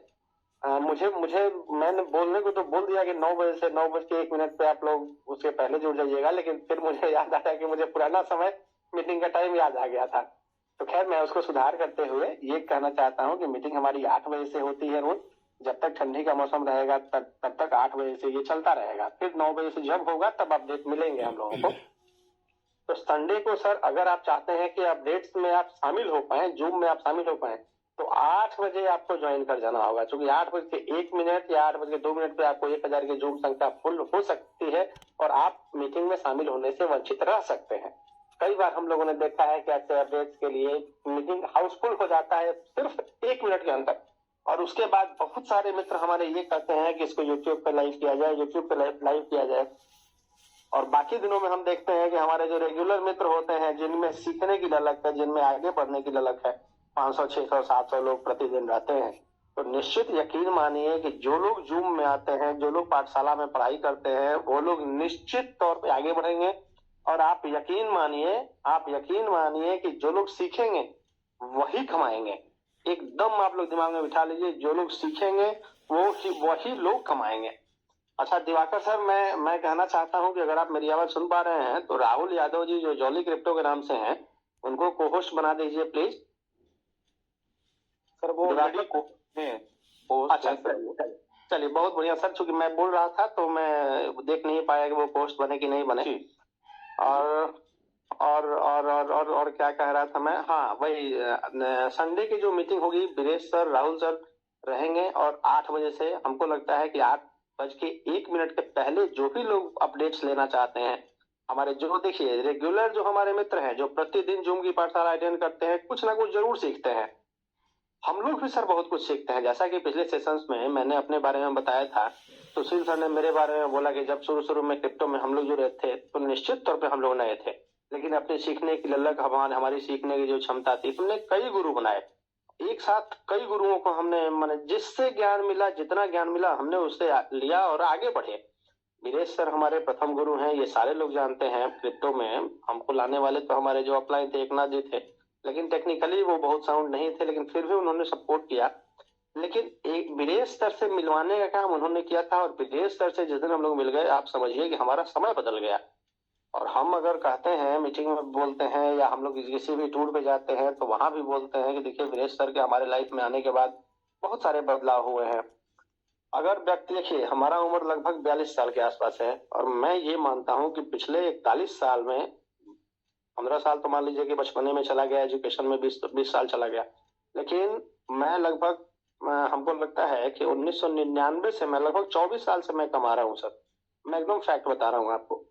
मैंने बोलने को तो बोल दिया कि 9 बजे से 9:01 पे आप लोग उसके पहले जुड़ जाइएगा, लेकिन फिर मुझे याद आया कि मुझे पुराना समय मीटिंग का टाइम याद आ गया था। तो खैर मैं उसको सुधार करते हुए ये कहना चाहता हूँ कि मीटिंग हमारी 8 बजे से होती है रोज। जब तक ठंडी का मौसम रहेगा तब तक 8 बजे से ये चलता रहेगा। फिर 9 बजे से जब होगा तब अपडेट मिलेंगे हम लोगों को। तो संडे को सर, अगर आप चाहते हैं कि अपडेट्स में आप शामिल हो पाए, जूम में आप शामिल हो पाए, तो 8 बजे आपको ज्वाइन कर जाना होगा। क्योंकि 8:01 या 8:02 पे आपको 1000 की जूम संख्या फुल हो सकती है और आप मीटिंग में शामिल होने से वंचित रह सकते हैं। कई बार हम लोगों ने देखा है कि ऐसे अपडेट्स के लिए मीटिंग हाउसफुल हो जाता है सिर्फ 1 मिनट के अंदर, और उसके बाद बहुत सारे मित्र हमारे ये कहते हैं कि इसको यूट्यूब पे लाइव किया जाए, यूट्यूब पे लाइव किया जाए। और बाकी दिनों में हम देखते हैं कि हमारे जो रेगुलर मित्र होते हैं, जिनमें सीखने की ललक है, जिनमें आगे बढ़ने की ललक है, 500, 600, 700 लोग प्रतिदिन रहते हैं। तो निश्चित यकीन मानिए कि जो लोग जूम में आते हैं, जो लोग पाठशाला में पढ़ाई करते हैं, वो लोग निश्चित तौर पे आगे बढ़ेंगे। और आप यकीन मानिए कि जो लोग सीखेंगे वही कमाएंगे। एकदम आप लोग दिमाग में बिठा लीजिए, जो लोग सीखेंगे वही लोग कमाएंगे। अच्छा दिवाकर सर, मैं कहना चाहता हूं कि अगर आप मेरी आवाज सुन पा रहे हैं तो राहुल यादव जी, जो जॉली क्रिप्टो के नाम से हैं, उनको को होस्ट बना दीजिए प्लीज। सर वो अच्छा चलिए, बहुत बढ़िया सर। चूंकि मैं बोल रहा था तो मैं देख नहीं पाया कि वो पोस्ट बने कि नहीं बने। और क्या कह रहा था मैं, हाँ वही संडे की जो मीटिंग होगी, वीरेश सर, राहुल सर रहेंगे, और 8 बजे से हमको लगता है कि 8:01 के पहले जो भी लोग अपडेट्स लेना चाहते हैं, हमारे जो देखिए रेगुलर जो हमारे मित्र हैं, जो प्रतिदिन जूम की पाठशाला अटेंड करते हैं, कुछ ना कुछ जरूर सीखते हैं। हम लोग भी सर बहुत कुछ सीखते हैं। जैसा कि पिछले सेशंस में मैंने अपने बारे में बताया था, सुशील सर ने मेरे बारे में बोला कि जब शुरू में क्रिप्टो में हम लोग जुड़े थे तो निश्चित तौर पे हम लोग नए थे, लेकिन अपने सीखने की ललक, हमारी सीखने की जो क्षमता थी, हमने कई गुरु बनाए। एक साथ कई गुरुओं को हमने, माने जिससे ज्ञान मिला, जितना ज्ञान मिला हमने उससे लिया और आगे बढ़े। वीरेश सर हमारे प्रथम गुरु हैं, ये सारे लोग जानते हैं। क्रिप्टो में हमको लाने वाले तो हमारे जो अपलाइन थे, एकनाथ जी थे, लेकिन टेक्निकली वो बहुत साउंड नहीं थे, लेकिन फिर भी उन्होंने सपोर्ट किया। लेकिन एक विदेश स्तर से मिलवाने का काम उन्होंने किया था, और विदेश स्तर से जिस दिन हम लोग मिल गए, आप समझिए कि हमारा समय बदल गया। और हम अगर कहते हैं, मीटिंग में बोलते हैं, या हम लोग किसी भी टूर पे जाते हैं, तो वहां भी बोलते हैं कि देखिए विदेश स्तर के हमारे लाइफ में आने के बाद बहुत सारे बदलाव हुए हैं। अगर व्यक्ति, देखिए हमारा उम्र लगभग 42 साल के आसपास है, और मैं ये मानता हूं कि पिछले 41 साल में 15 साल तो मान लीजिए कि बचपने में चला गया, एजुकेशन में 20 साल चला गया, लेकिन मैं लगभग हमको लगता है कि 1999 से मैं लगभग 24 साल से मैं कमा रहा हूँ सर। मैं एकदम फैक्ट बता रहा हूँ आपको।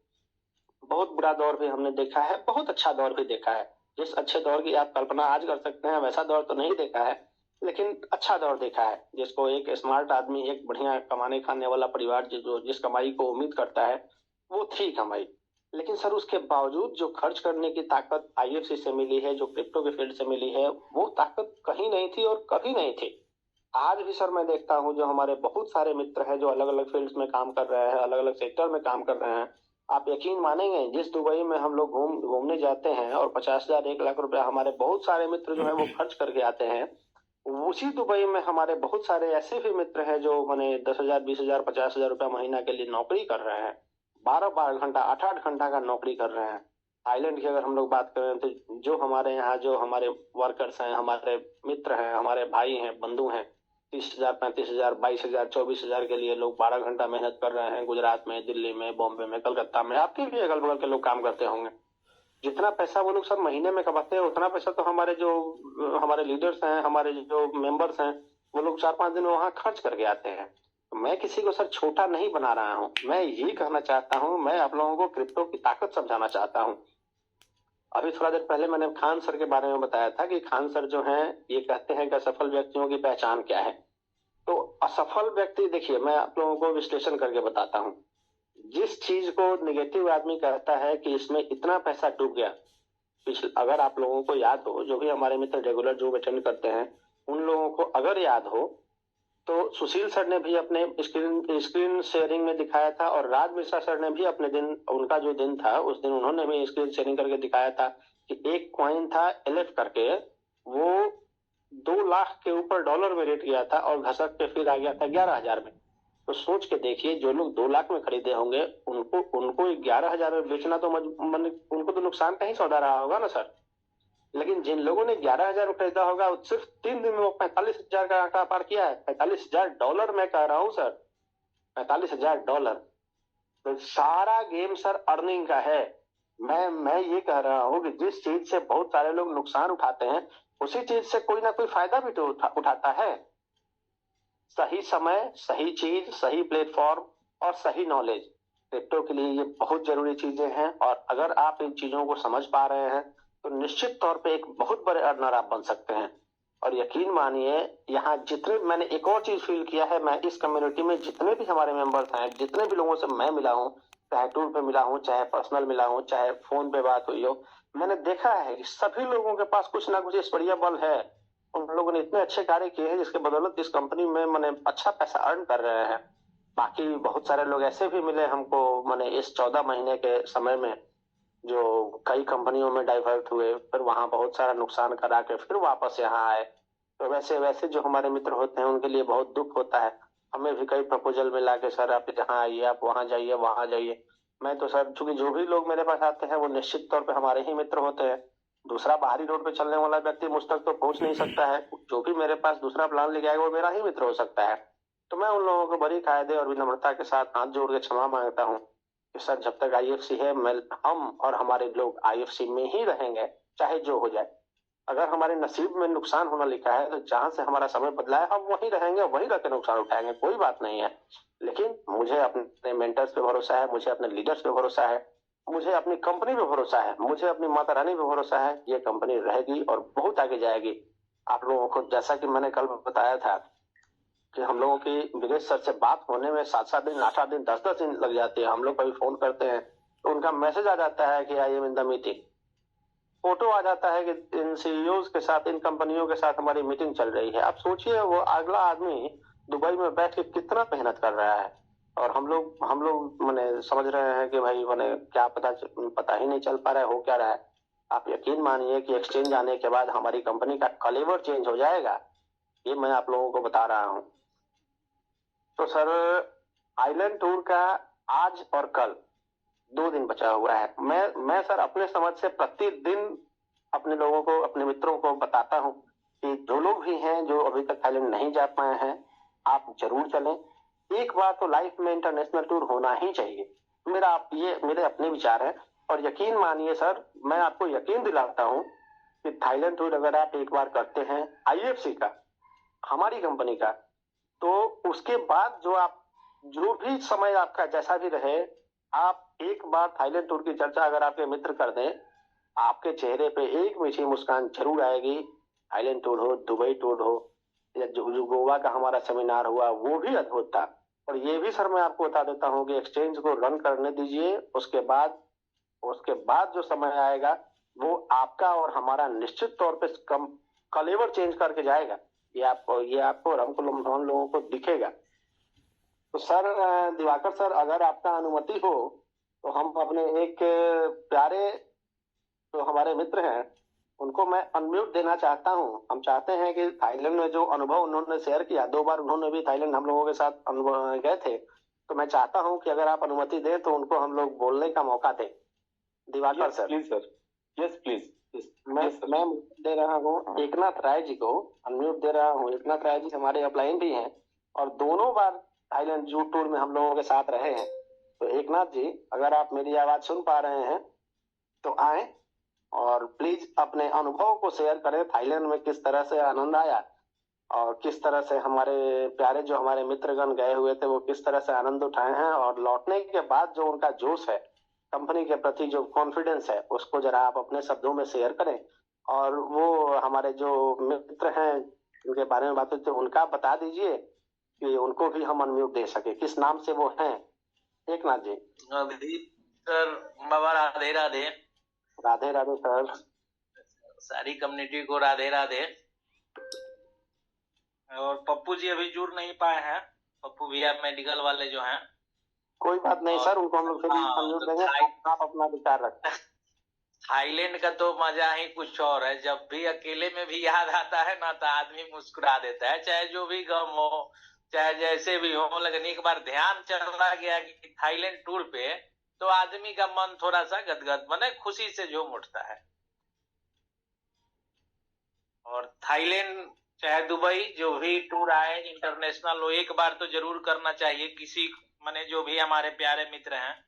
बहुत बुरा दौर भी हमने देखा है, बहुत अच्छा दौर भी देखा है। जिस अच्छे दौर की आप कल्पना आज कर सकते हैं, वैसा दौर तो नहीं देखा है, लेकिन अच्छा दौर देखा है, जिसको एक स्मार्ट आदमी, एक बढ़िया कमाने खाने वाला परिवार जो जिस कमाई को उम्मीद करता है, वो थी कमाई। लेकिन सर उसके बावजूद जो खर्च करने की ताकत IFC से मिली है, जो क्रिप्टो के फील्ड से मिली है, वो ताकत कहीं नहीं थी और कभी नहीं थी। आज भी सर मैं देखता हूँ, जो हमारे बहुत सारे मित्र हैं जो अलग अलग फील्ड्स में काम कर रहे हैं, अलग अलग सेक्टर में काम कर रहे हैं, आप यकीन मानेंगे, जिस दुबई में हम लोग घूमने जाते हैं और 50,000 1 लाख रुपया हमारे बहुत सारे मित्र जो है वो खर्च करके आते हैं, उसी दुबई में हमारे बहुत सारे ऐसे भी मित्र हैं जो मैंने 10,000 20,000 50,000 रुपया महीना के लिए नौकरी कर रहे हैं, 12-12 घंटा 8-8 घंटा का नौकरी कर रहे हैं। थाईलैंड की अगर हम लोग बात करें, तो जो हमारे यहाँ जो हमारे वर्कर्स हैं, हमारे मित्र हैं, हमारे भाई हैं, बंधु हैं, 30,000 35,000 22,000 24,000 के लिए लोग 12 घंटा मेहनत कर रहे हैं। गुजरात में, दिल्ली में, बॉम्बे में, कलकत्ता में, आपके भी अगल बगल के लोग काम करते होंगे। जितना पैसा वो लोग सर महीने में कमाते हैं, उतना पैसा तो हमारे लीडर्स हैं, हमारे जो मेंबर्स हैं, वो लोग 4-5 दिन वहां खर्च करके आते हैं। तो मैं किसी को सर छोटा नहीं बना रहा हूँ, मैं यही कहना चाहता हूँ, मैं आप लोगों को क्रिप्टो की ताकत समझाना चाहता हूँ। अभी थोड़ा देर पहले मैंने खान सर के बारे में बताया था कि खान सर जो हैं, ये कहते हैं कि असफल व्यक्तियों की पहचान क्या है। तो असफल व्यक्ति, देखिए मैं आप लोगों को विश्लेषण करके बताता हूँ। जिस चीज को नेगेटिव आदमी कहता है कि इसमें इतना पैसा डूब गया, अगर आप लोगों को याद हो, जो भी हमारे मित्र रेगुलर जो अटेंड करते हैं, उन लोगों को अगर याद हो, तो सुशील सर ने भी अपने स्क्रीन शेयरिंग में दिखाया था, और राज मिश्रा सर ने भी अपने दिन, उनका जो दिन था उस दिन उन्होंने भी स्क्रीन शेयरिंग करके दिखाया था कि एक कॉइन था LF करके, वो 2 लाख के ऊपर डॉलर में रेट गया था और घसक के फिर आ गया था 11,000 में। तो सोच के देखिए, जो लोग 2 लाख में खरीदे होंगे, उनको 11,000 में बेचना तो उनको तो नुकसान का ही सौदा रहा होगा ना सर। लेकिन जिन लोगों ने 11,000 में खरीदा होगा, सिर्फ 3 दिन में वो 45,000 का आंकड़ा पार किया है। $45,000 मैं कह रहा हूँ सर, $45,000। तो सारा गेम सर अर्निंग का है। मैं ये कह रहा हूँ कि जिस चीज से बहुत सारे लोग नुकसान उठाते हैं, उसी चीज से कोई ना कोई फायदा भी तो उठाता है। सही समय, सही चीज, सही प्लेटफॉर्म और सही नॉलेज, क्रिप्टो के लिए ये बहुत जरूरी चीजें हैं। और अगर आप इन चीजों को समझ पा रहे हैं, तो निश्चित तौर पे एक बहुत बड़े अर्नर आप बन सकते हैं। और यकीन मानिए, यहाँ जितने, मैंने एक और चीज फील किया है, मैं इस कम्युनिटी में जितने भी हमारे मेंबर्स हैं, जितने भी लोगों से मैं मिला हूँ, चाहे टूर पे मिला हूँ, चाहे पर्सनल मिला हूँ, चाहे फोन पे बात हुई हो, मैंने देखा है कि सभी लोगों के पास कुछ ना कुछ ईश्वरीय बल है। उन लोगों ने इतने अच्छे कार्य किए हैं, जिसके बदौलत इस कंपनी में मैंने अच्छा पैसा अर्न कर रहे हैं। बाकी बहुत सारे लोग ऐसे भी मिले हमको, मैंने इस 14 महीने के समय में, जो कई कंपनियों में डाइवर्ट हुए, फिर वहां बहुत सारा नुकसान करा के फिर वापस यहाँ आए। तो वैसे वैसे जो हमारे मित्र होते हैं, उनके लिए बहुत दुख होता है। हमें भी कई प्रपोजल मिला के सर आप यहाँ आइए, आप वहां जाइए, वहां जाइए। मैं तो सर, चूंकि जो भी लोग मेरे पास आते हैं वो निश्चित तौर पे हमारे ही मित्र होते हैं। दूसरा बाहरी रोड पे चलने वाला व्यक्ति मुझ तक तो पहुंच नहीं सकता है। जो भी मेरे पास दूसरा प्लान लेके आएगा, वो मेरा ही मित्र हो सकता है। तो मैं उन लोगों को बड़ी कायदे और विनम्रता के साथ हाथ जोड़ के क्षमा मांगता हूँ कि सर, जब तक IFC है, हम और हमारे लोग IFC में ही रहेंगे, चाहे जो हो जाए। अगर हमारे नसीब में नुकसान होना लिखा है, तो जहां से हमारा समय बदला है, हम वहीं रहेंगे, वहीं रह के नुकसान उठाएंगे, कोई बात नहीं है। लेकिन मुझे अपने मेंटर्स पे भरोसा है, मुझे अपने लीडर्स पे भरोसा है, मुझे अपनी कंपनी पे भरोसा है, मुझे अपनी माता रानी पे भरोसा है। ये कंपनी रहेगी और बहुत आगे जाएगी। आप लोगों को, जैसा कि मैंने कल बताया था, कि हम लोगों की विदेश सर से बात होने में 7-7 दिन, 8-8 दिन, 10-10 दिन लग जाते हैं। हम लोग कभी फोन करते हैं तो उनका मैसेज आ जाता है कि I am in the meeting, photo आ जाता है कि इन CEOs के साथ, इन कंपनियों के साथ हमारी मीटिंग चल रही है। आप सोचिए, वो अगला आदमी दुबई में बैठ के कितना मेहनत कर रहा है, और हम लोग मैंने समझ रहे हैं कि भाई मैंने क्या पता ही नहीं चल पा रहा है हो क्या रहा है। आप यकीन मानिए कि एक्सचेंज आने के बाद हमारी कंपनी का कलेवर चेंज हो जाएगा, ये मैं आप लोगों को बता रहा हूं। तो सर आइलैंड टूर का आज और कल 2 दिन बचा हुआ है। मैं सर अपने समझ से प्रतिदिन अपने लोगों को, अपने मित्रों को बताता हूं कि जो लोग भी हैं जो अभी तक थाईलैंड नहीं जा पाए हैं, आप जरूर चलें। एक बार तो लाइफ में इंटरनेशनल टूर होना ही चाहिए। ये मेरे अपने विचार हैं। और यकीन मानिए सर, मैं आपको यकीन दिलाता हूं कि थाईलैंड टूर अगर आप एक बार करते हैं आईएफसी का, हमारी कंपनी का, तो उसके बाद जो भी समय आपका जैसा भी रहे, आप एक बार थाईलैंड टूर की चर्चा अगर आपके मित्र कर दें, आपके चेहरे पे एक मीठी मुस्कान जरूर आएगी। थाईलैंड टूर हो, दुबई टूर हो, या जो गोवा का हमारा सेमिनार हुआ वो भी अद्भुत था। और ये भी सर मैं आपको बता देता हूँ कि एक्सचेंज को रन करने दीजिए, उसके बाद जो समय आएगा वो आपका और हमारा निश्चित तौर पे कलेवर चेंज करके जाएगा। ये आपको और हम लोगों को दिखेगा। तो सर दिवाकर सर, अगर आपका अनुमति हो तो हम अपने एक प्यारे जो हमारे मित्र हैं उनको मैं अनम्यूट देना चाहता हूं। हम चाहते हैं कि थाईलैंड में जो अनुभव उन्होंने शेयर किया, 2 बार उन्होंने भी थाईलैंड हम लोगों के साथ गए थे, तो मैं चाहता हूं कि अगर आप अनुमति दें तो उनको हम लोग बोलने का मौका दें। Diwakar sir, please sir, yes please. मैं दे रहा हूँ एकनाथ राय जी को, अनम्यूट दे रहा हूँ। एकनाथ राय जी हमारे अपलाइन भी हैं और दोनों बार थाईलैंड जूट टूर में हम लोगों के साथ रहे हैं। तो एकनाथ जी, अगर आप मेरी आवाज सुन पा रहे हैं तो आए और प्लीज अपने अनुभव को शेयर करें, थाईलैंड में किस तरह से आनंद आया और किस तरह से हमारे प्यारे जो हमारे मित्रगण गए हुए थे वो किस तरह से आनंद उठाए हैं, और लौटने के बाद जो उनका जोश है, कंपनी के प्रति जो कॉन्फिडेंस है, उसको जरा आप अपने शब्दों में शेयर करें। और वो हमारे जो मित्र हैं उनके बारे में बात होती है, उनका बता दीजिए कि उनको भी हम अनम्यूट दे सके, किस नाम से वो हैं। एकनाथ जी। अभी सर बाबा राधे राधे। राधे राधे सर। सारी कम्युनिटी को राधे राधे। और पप्पू जी अभी जुड़ नहीं पाए हैं, पप्पू भैया मेडिकल वाले जो हैं। कोई बात नहीं सर, उनको हम लोग फिर अनम्यूट देंगे। आप अपना विचार रखें। थाईलैंड का तो मजा ही कुछ और है। जब भी अकेले में भी याद आता है ना तो आदमी मुस्कुरा देता है, चाहे जो भी गम हो, चाहे जैसे भी हो। लेकिन एक बार ध्यान चला गया कि थाईलैंड टूर पे, तो आदमी का मन थोड़ा सा गदगद माने खुशी से झूम उठता है। और थाईलैंड चाहे दुबई, जो भी टूर आए इंटरनेशनल, वो एक बार तो जरूर करना चाहिए। किसी माने जो भी हमारे प्यारे मित्र हैं,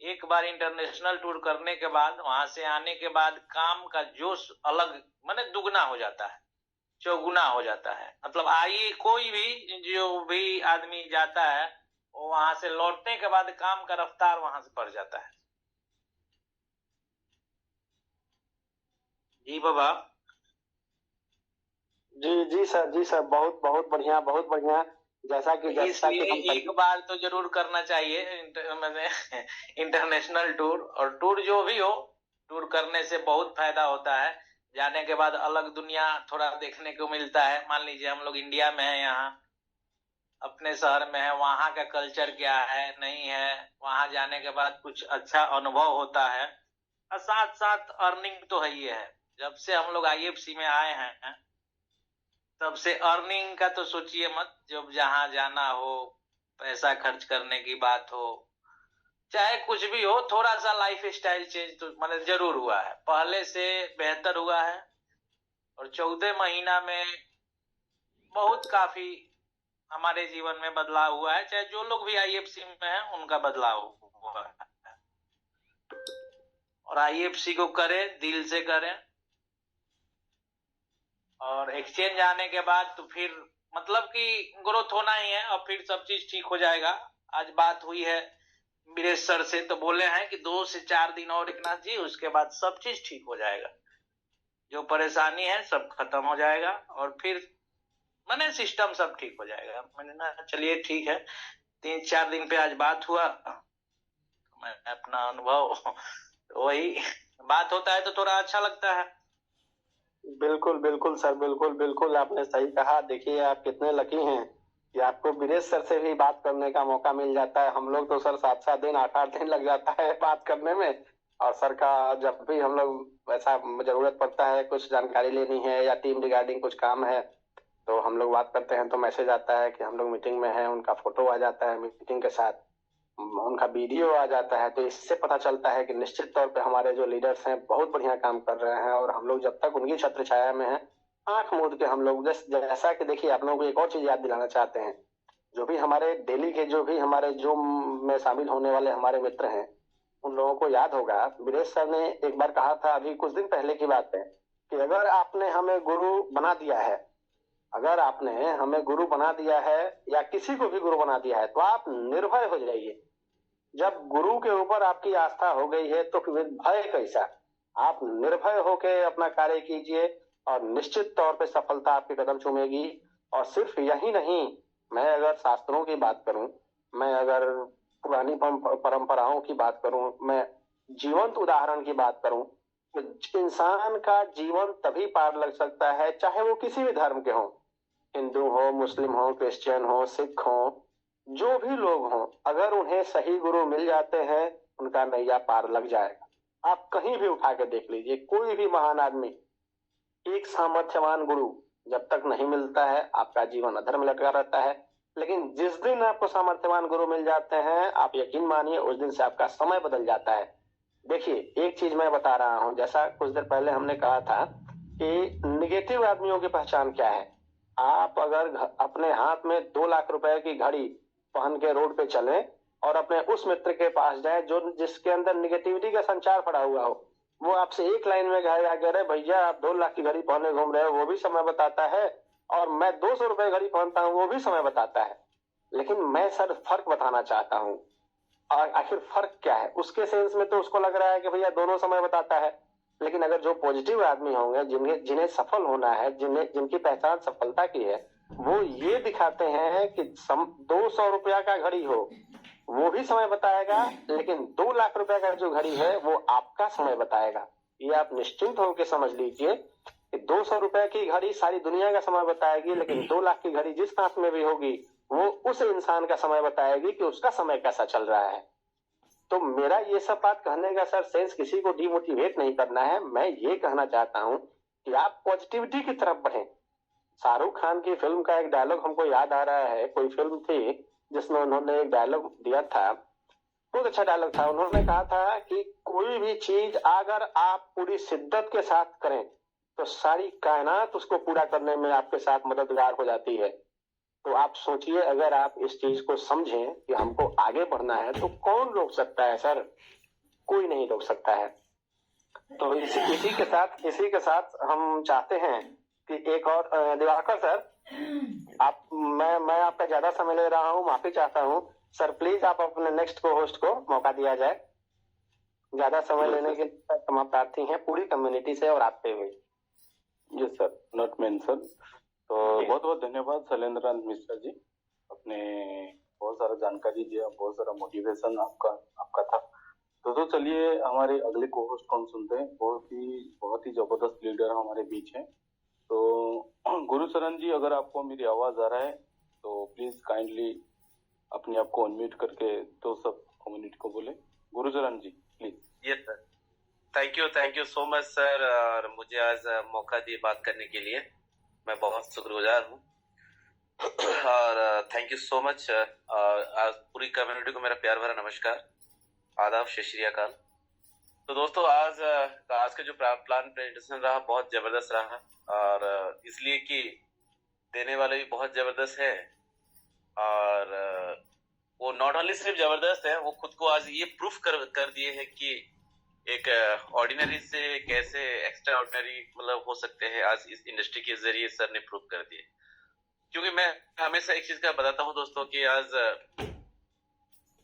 एक बार इंटरनेशनल टूर करने के बाद, वहां से आने के बाद काम का जोश अलग माने दुगना हो जाता है, चौगुना हो जाता है। मतलब आइए कोई भी जो भी आदमी जाता है, वो वहां से लौटने के बाद काम का रफ्तार वहां से बढ़ जाता है। जी बाबा। जी सर, जी सर, बहुत बहुत बढ़िया, बहुत बढ़िया। जैसा कि इसलिए एक बार तो जरूर करना चाहिए इंटरनेशनल टूर। और टूर जो भी हो, टूर करने से बहुत फायदा होता है। जाने के बाद अलग दुनिया थोड़ा देखने को मिलता है। मान लीजिए हम लोग इंडिया में है, यहाँ अपने शहर में है, वहां का कल्चर क्या है नहीं है, वहां जाने के बाद कुछ अच्छा अनुभव होता है। और साथ साथ अर्निंग तो है ही है। जब से हम लोग आईएफसी में आए हैं तब से अर्निंग का तो सोचिए मत। जब जहां जाना हो, पैसा खर्च करने की बात हो, चाहे कुछ भी हो, थोड़ा सा लाइफ स्टाइल चेंज तो मतलब जरूर हुआ है, पहले से बेहतर हुआ है। और 14 महीना में बहुत काफी हमारे जीवन में बदलाव हुआ है। चाहे जो लोग भी आईएफसी में हैं उनका बदलाव हुआ है। और आईएफसी को करें, दिल से करें। और एक्सचेंज आने के बाद तो फिर मतलब कि ग्रोथ होना ही है, और फिर सब चीज ठीक हो जाएगा। आज बात हुई है वीरेश सर से, तो बोले हैं कि 2 से 4 दिन और एकनाथ जी, उसके बाद सब चीज ठीक हो जाएगा, जो परेशानी है सब खत्म हो जाएगा और फिर मैंने सिस्टम सब ठीक हो जाएगा। मैंने ना चलिए ठीक है। 3-4 दिन पे आज बात हुआ, मैं अपना अनुभव वही बात होता है तो थोड़ा अच्छा लगता है। बिल्कुल बिल्कुल सर, बिल्कुल बिल्कुल, आपने सही कहा। देखिए आप कितने लकी हैं कि आपको वीरेश सर से भी बात करने का मौका मिल जाता है। हम लोग तो सर 7-7 दिन 8-8 दिन लग जाता है बात करने में, और सर का जब भी हम लोग ऐसा जरूरत पड़ता है, कुछ जानकारी लेनी है या टीम रिगार्डिंग कुछ काम है, तो हम लोग बात करते हैं तो मैसेज आता है कि हम लोग मीटिंग में हैं, उनका फोटो आ जाता है मीटिंग के साथ, उनका वीडियो आ जाता है। तो इससे पता चलता है कि निश्चित तौर पे हमारे जो लीडर्स हैं बहुत बढ़िया काम कर रहे हैं, और हम लोग जब तक उनकी छत्र छाया में हैं, आंख मूंद के हम लोग जैसा कि देखिए, आप लोगों को एक और चीज याद दिलाना चाहते हैं। जो भी हमारे डेली के, जो भी हमारे जूम में शामिल होने वाले हमारे मित्र हैं, उन लोगों को याद होगा वीरेश सर ने एक बार कहा था, अभी कुछ दिन पहले की बात है, कि अगर आपने हमें गुरु बना दिया है, अगर आपने हमें गुरु बना दिया है या किसी को भी गुरु बना दिया है, तो आप निर्भय हो जाइए। जब गुरु के ऊपर आपकी आस्था हो गई है तो फिर भय कैसा? आप निर्भय होकर अपना कार्य कीजिए और निश्चित तौर पे सफलता आपके कदम चूमेगी। और सिर्फ यही नहीं, मैं अगर शास्त्रों की बात करूं, मैं अगर पुरानी परंपराओं की बात करूं, मैं जीवंत उदाहरण की बात करूं, तो इंसान का जीवन तभी पार लग सकता है, चाहे वो किसी भी धर्म के हों, हिंदू हो, मुस्लिम हो, क्रिश्चियन हो, सिख हो, जो भी लोग हों, अगर उन्हें सही गुरु मिल जाते हैं, उनका नैया पार लग जाएगा। आप कहीं भी उठा के देख लीजिए, कोई भी महान आदमी, एक सामर्थ्यवान गुरु जब तक नहीं मिलता है, आपका जीवन अधर में लटका रहता है। लेकिन जिस दिन आपको सामर्थ्यवान गुरु मिल जाते हैं, आप यकीन मानिए उस दिन से आपका समय बदल जाता है। देखिए, एक चीज मैं बता रहा हूं, जैसा कुछ देर पहले हमने कहा था कि निगेटिव आदमियों की पहचान क्या है। आप अगर अपने हाथ में 2 लाख रुपए की घड़ी पहन के रोड पे चले और अपने उस मित्र के पास जाए जो जिसके अंदर निगेटिविटी का संचार पड़ा हुआ हो, वो आपसे एक लाइन में कहे, अरे भैया आप 2 लाख की घड़ी पहने घूम रहे हो, वो भी समय बताता है, और मैं 200 रुपए घड़ी पहनता हूँ, वो भी समय बताता है। लेकिन मैं सर फर्क बताना चाहता हूँ, और आखिर फर्क क्या है? उसके सेंस में तो उसको लग रहा है कि भैया दोनों समय बताता है। लेकिन अगर जो पॉजिटिव आदमी होंगे, जिन्हें सफल होना है, जिनकी पहचान सफलता की है, वो ये दिखाते हैं कि 200 रुपया का घड़ी हो वो भी समय बताएगा, लेकिन 2 लाख रुपए का जो घड़ी है वो आपका समय बताएगा। ये आप निश्चिंत होकर समझ लीजिए कि 200 रुपए की घड़ी सारी दुनिया का समय बताएगी, लेकिन 2 लाख की घड़ी जिस हाथ में भी होगी, वो उस इंसान का समय बताएगी कि उसका समय कैसा चल रहा है। तो मेरा ये सब बात कहने का सर सेंस किसी को डिमोटिवेट नहीं करना है। मैं ये कहना चाहता हूँ कि आप पॉजिटिविटी की तरफ बढ़ें। शाहरुख खान की फिल्म का एक डायलॉग हमको याद आ रहा है, कोई फिल्म थी जिसमें उन्होंने एक डायलॉग दिया था, बहुत अच्छा डायलॉग था। उन्होंने कहा था कि कोई भी चीज अगर आप पूरी शिद्दत के साथ करें तो सारी कायनात उसको पूरा करने में आपके साथ मददगार हो जाती है। तो आप सोचिए, अगर आप इस चीज को समझें कि हमको आगे बढ़ना है, तो कौन रोक सकता है सर? कोई नहीं रोक सकता है। तो इसी के साथ हम चाहते हैं कि एक और दिवाकर सर, मैं आपका ज्यादा समय ले रहा हूँ, माफी चाहता हूँ सर। प्लीज आप अपने नेक्स्ट को होस्ट को मौका दिया जाए। ज्यादा समय लेने के लिए क्षमा प्रार्थी हैं पूरी कम्युनिटी से और आपसे भी। Yes sir, not mention. तो बहुत बहुत धन्यवाद शैलेंद्र मिश्रा जी, अपने बहुत सारा जानकारी दिया, बहुत सारा मोटिवेशन आपका था। तो चलिए हमारे अगले को होस्ट कौन सुनते हैं। बहुत ही जबरदस्त लीडर हमारे बीच हैं। तो गुरुचरण जी, अगर आपको मेरी आवाज आ रहा है तो प्लीज काइंडली अपने आप को अनम्यूट करके तो सब कम्युनिटी को बोले। Gurucharan ji please. Yes sir, thank you so much sir, और मुझे आज मौका दिए बात करने के लिए मैं बहुत शुक्रगुजार हूँ। और थैंक यू सो मच। आज पूरी कम्युनिटी को मेरा प्यार भरा नमस्कार, आदाब, सत श्री अकाल। तो दोस्तों, आज का जो प्लान प्रेजेंटेशन रहा बहुत जबरदस्त रहा, और इसलिए कि देने वाले भी बहुत जबरदस्त है, और वो नॉट ओनली सिर्फ जबरदस्त है, वो खुद को आज ये प्रूफ कर दिए हैं कि एक ऑर्डिनरी से कैसे एक्स्ट्रा ऑर्डिनरी मतलब हो सकते हैं। आज इस इंडस्ट्री के जरिए सर ने प्रूफ कर दिए। क्योंकि मैं हमेशा एक चीज का बताता हूँ दोस्तों कि आज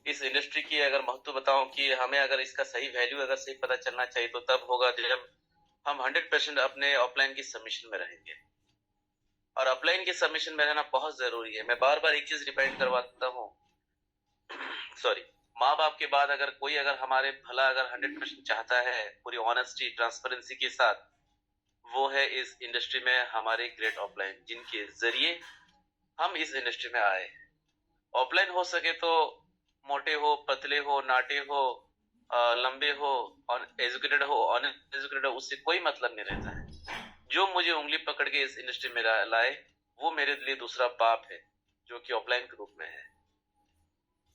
इस इंडस्ट्री की अगर महत्व बताऊं कि हमें अगर इसका सही वैल्यू अगर सही पता चलना चाहिए तो तब होगा जब हम 100% अपने ऑफलाइन की सबमिशन में रहेंगे। और ऑफलाइन के सबमिशन में रहना बहुत जरूरी है। मैं बार बार एक चीज रिपीट करवाता हूँ, सॉरी, माँ बाप के बाद अगर कोई अगर हमारे भला अगर 100% चाहता है पूरी ऑनेस्टी ट्रांसपेरेंसी के साथ, वो है इस इंडस्ट्री में हमारे ग्रेट ऑफलाइन, जिनके जरिए हम इस इंडस्ट्री में आए। ऑफलाइन हो सके तो मोटे हो, पतले हो, नाटे हो, लंबे हो, एजुकेटेड हो, अनएजुकेटेड हो, उससे कोई मतलब नहीं रहता है। जो मुझे उंगली पकड़ के इस इंडस्ट्री में लाए, वो मेरे लिए दूसरा बाप है, जो कि ऑफलाइन के रूप में है।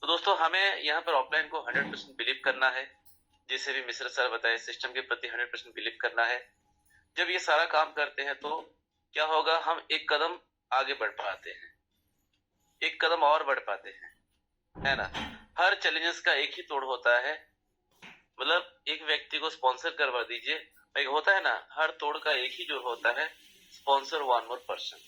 तो दोस्तों, हमें यहाँ पर ऑफलाइन को 100% बिलीव करना है। जैसे भी मिश्रा सर बताए, सिस्टम के प्रति 100% बिलीव करना है। जब ये सारा काम करते हैं तो क्या होगा, हम एक कदम आगे बढ़ पाते हैं, एक कदम और बढ़ पाते हैं, है ना। हर चैलेंजेस का एक ही तोड़ होता है, मतलब एक व्यक्ति को स्पॉन्सर करवा दीजिए, एक होता है ना, हर तोड़ का एक ही जोड़ होता है, sponsor one more person.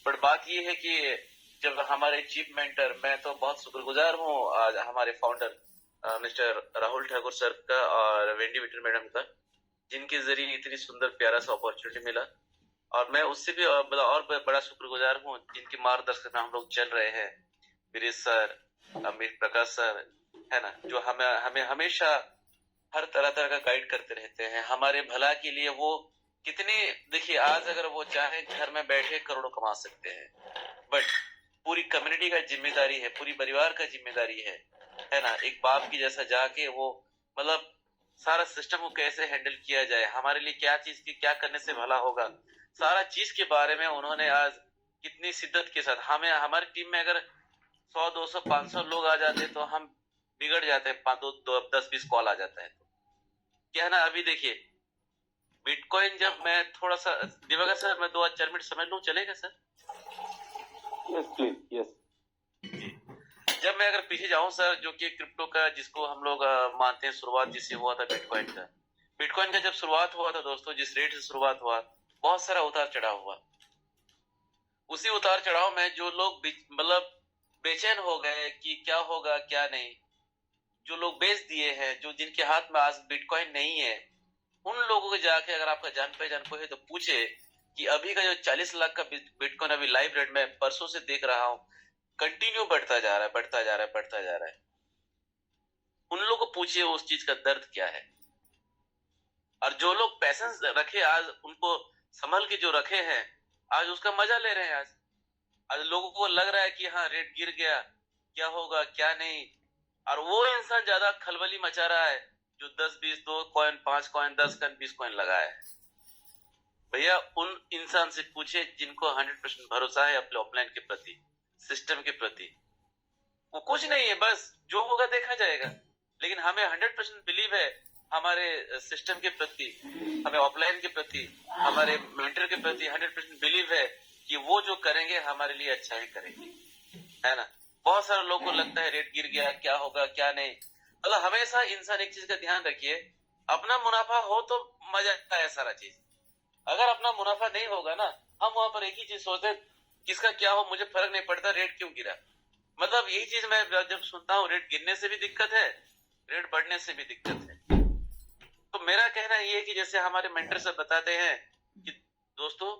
But बात ये है कि जब हमारे चीफ मेंटर, मैं तो बहुत शुक्रगुजार हूँ आज हमारे founder mister Rahul Thakur sir का और वेंडी विटर मैडम का, जिनके जरिए इतनी सुंदर प्यारा सा अपॉर्चुनिटी मिला। और मैं उससे भी और बड़ा शुक्रगुजार हूँ जिनके मार्गदर्शन में हम लोग चल रहे हैं, वीरेश सर, अमित प्रकाश सर, है ना, जो हमें हमेशा हर तरह का गाइड करते रहते हैं हमारे भला के लिए। वो कितने, देखिए, आज अगर वो चाहे घर में बैठे करोड़ों कमा सकते हैं, बट पूरी कम्युनिटी का जिम्मेदारी है, पूरी परिवार का जिम्मेदारी है ना। एक बाप की जैसा जाके वो मतलब सारा सिस्टम को कैसे हैंडल किया जाए, हमारे लिए क्या चीज की क्या करने से भला होगा, सारा चीज के बारे में उन्होंने आज कितनी शिद्दत के साथ, हमें हमारी टीम में अगर 100, 200, 500 लोग आ जाते तो हम बिगड़ जाते हैं, 10, 20 कॉल आ जाता है। तो क्या है ना, अभी देखिए बिटकॉइन, जब मैं थोड़ा सा, दिवाकर सर मैं 2-4 मिनट समझ लूं, चलेगा सर? Yes please, yes. जब मैं अगर पीछे जाऊं सर, जो कि क्रिप्टो का, जिसको हम लोग मानते हैं शुरुआत जिससे हुआ था बिटकॉइन का जब शुरुआत हुआ था दोस्तों, जिस रेट से शुरुआत हुआ, बहुत सारा उतार चढ़ाव हुआ। उसी उतार चढ़ाव में जो लोग मतलब बेचैन हो गए कि क्या होगा क्या नहीं, जो लोग बेच दिए हैं, जो जिनके हाथ में आज बिटकॉइन नहीं है, उन लोगों को जाके अगर आपका जान पहचान कोई है तो पूछे कि अभी का जो 40 लाख का बिटकॉइन अभी लाइव रेट में परसों से देख रहा हूं, कंटिन्यू बढ़ता जा रहा है, बढ़ता जा रहा है, बढ़ता जा रहा है। उन लोगों को पूछिए उस चीज का दर्द क्या है। और जो लोग पैसेंस रखे, आज उनको संभल के जो रखे हैं, आज उसका मजा ले रहे हैं। आज लोगों को लग रहा है कि हाँ रेट गिर गया, क्या होगा क्या नहीं, और वो इंसान ज्यादा खलबली मचा रहा है जो 10, 20, 2 कॉइन, 5 कॉइन, 10 कॉइन, 20 कॉइन लगाया है। भैया उन इंसान से पूछे जिनको 100% भरोसा है अपने ऑफलाइन के प्रति, सिस्टम के प्रति। वो कुछ नहीं है, बस जो होगा देखा जाएगा, लेकिन हमें 100% बिलीव है हमारे सिस्टम के प्रति, हमें ऑफलाइन के प्रति, हमारे मेंटर के प्रति 100% बिलीव है कि वो जो करेंगे हमारे लिए अच्छा ही करेंगे, है ना। बहुत सारे लोगों को लगता है रेट गिर गया, क्या होगा क्या नहीं। मतलब हमेशा इंसान एक चीज का ध्यान रखिए, अपना मुनाफा हो तो मजा आता है सारा चीज। अगर अपना मुनाफा नहीं होगा ना, हम वहां पर एक ही चीज सोचते, किसका क्या हो मुझे फर्क नहीं पड़ता, रेट क्यों गिरा। मतलब यही चीज मैं जब सुनता हूँ, रेट गिरने से भी दिक्कत है, रेट बढ़ने से भी दिक्कत है। तो मेरा कहना ये है कि जैसे हमारे मेंटर सब बताते हैं कि दोस्तों,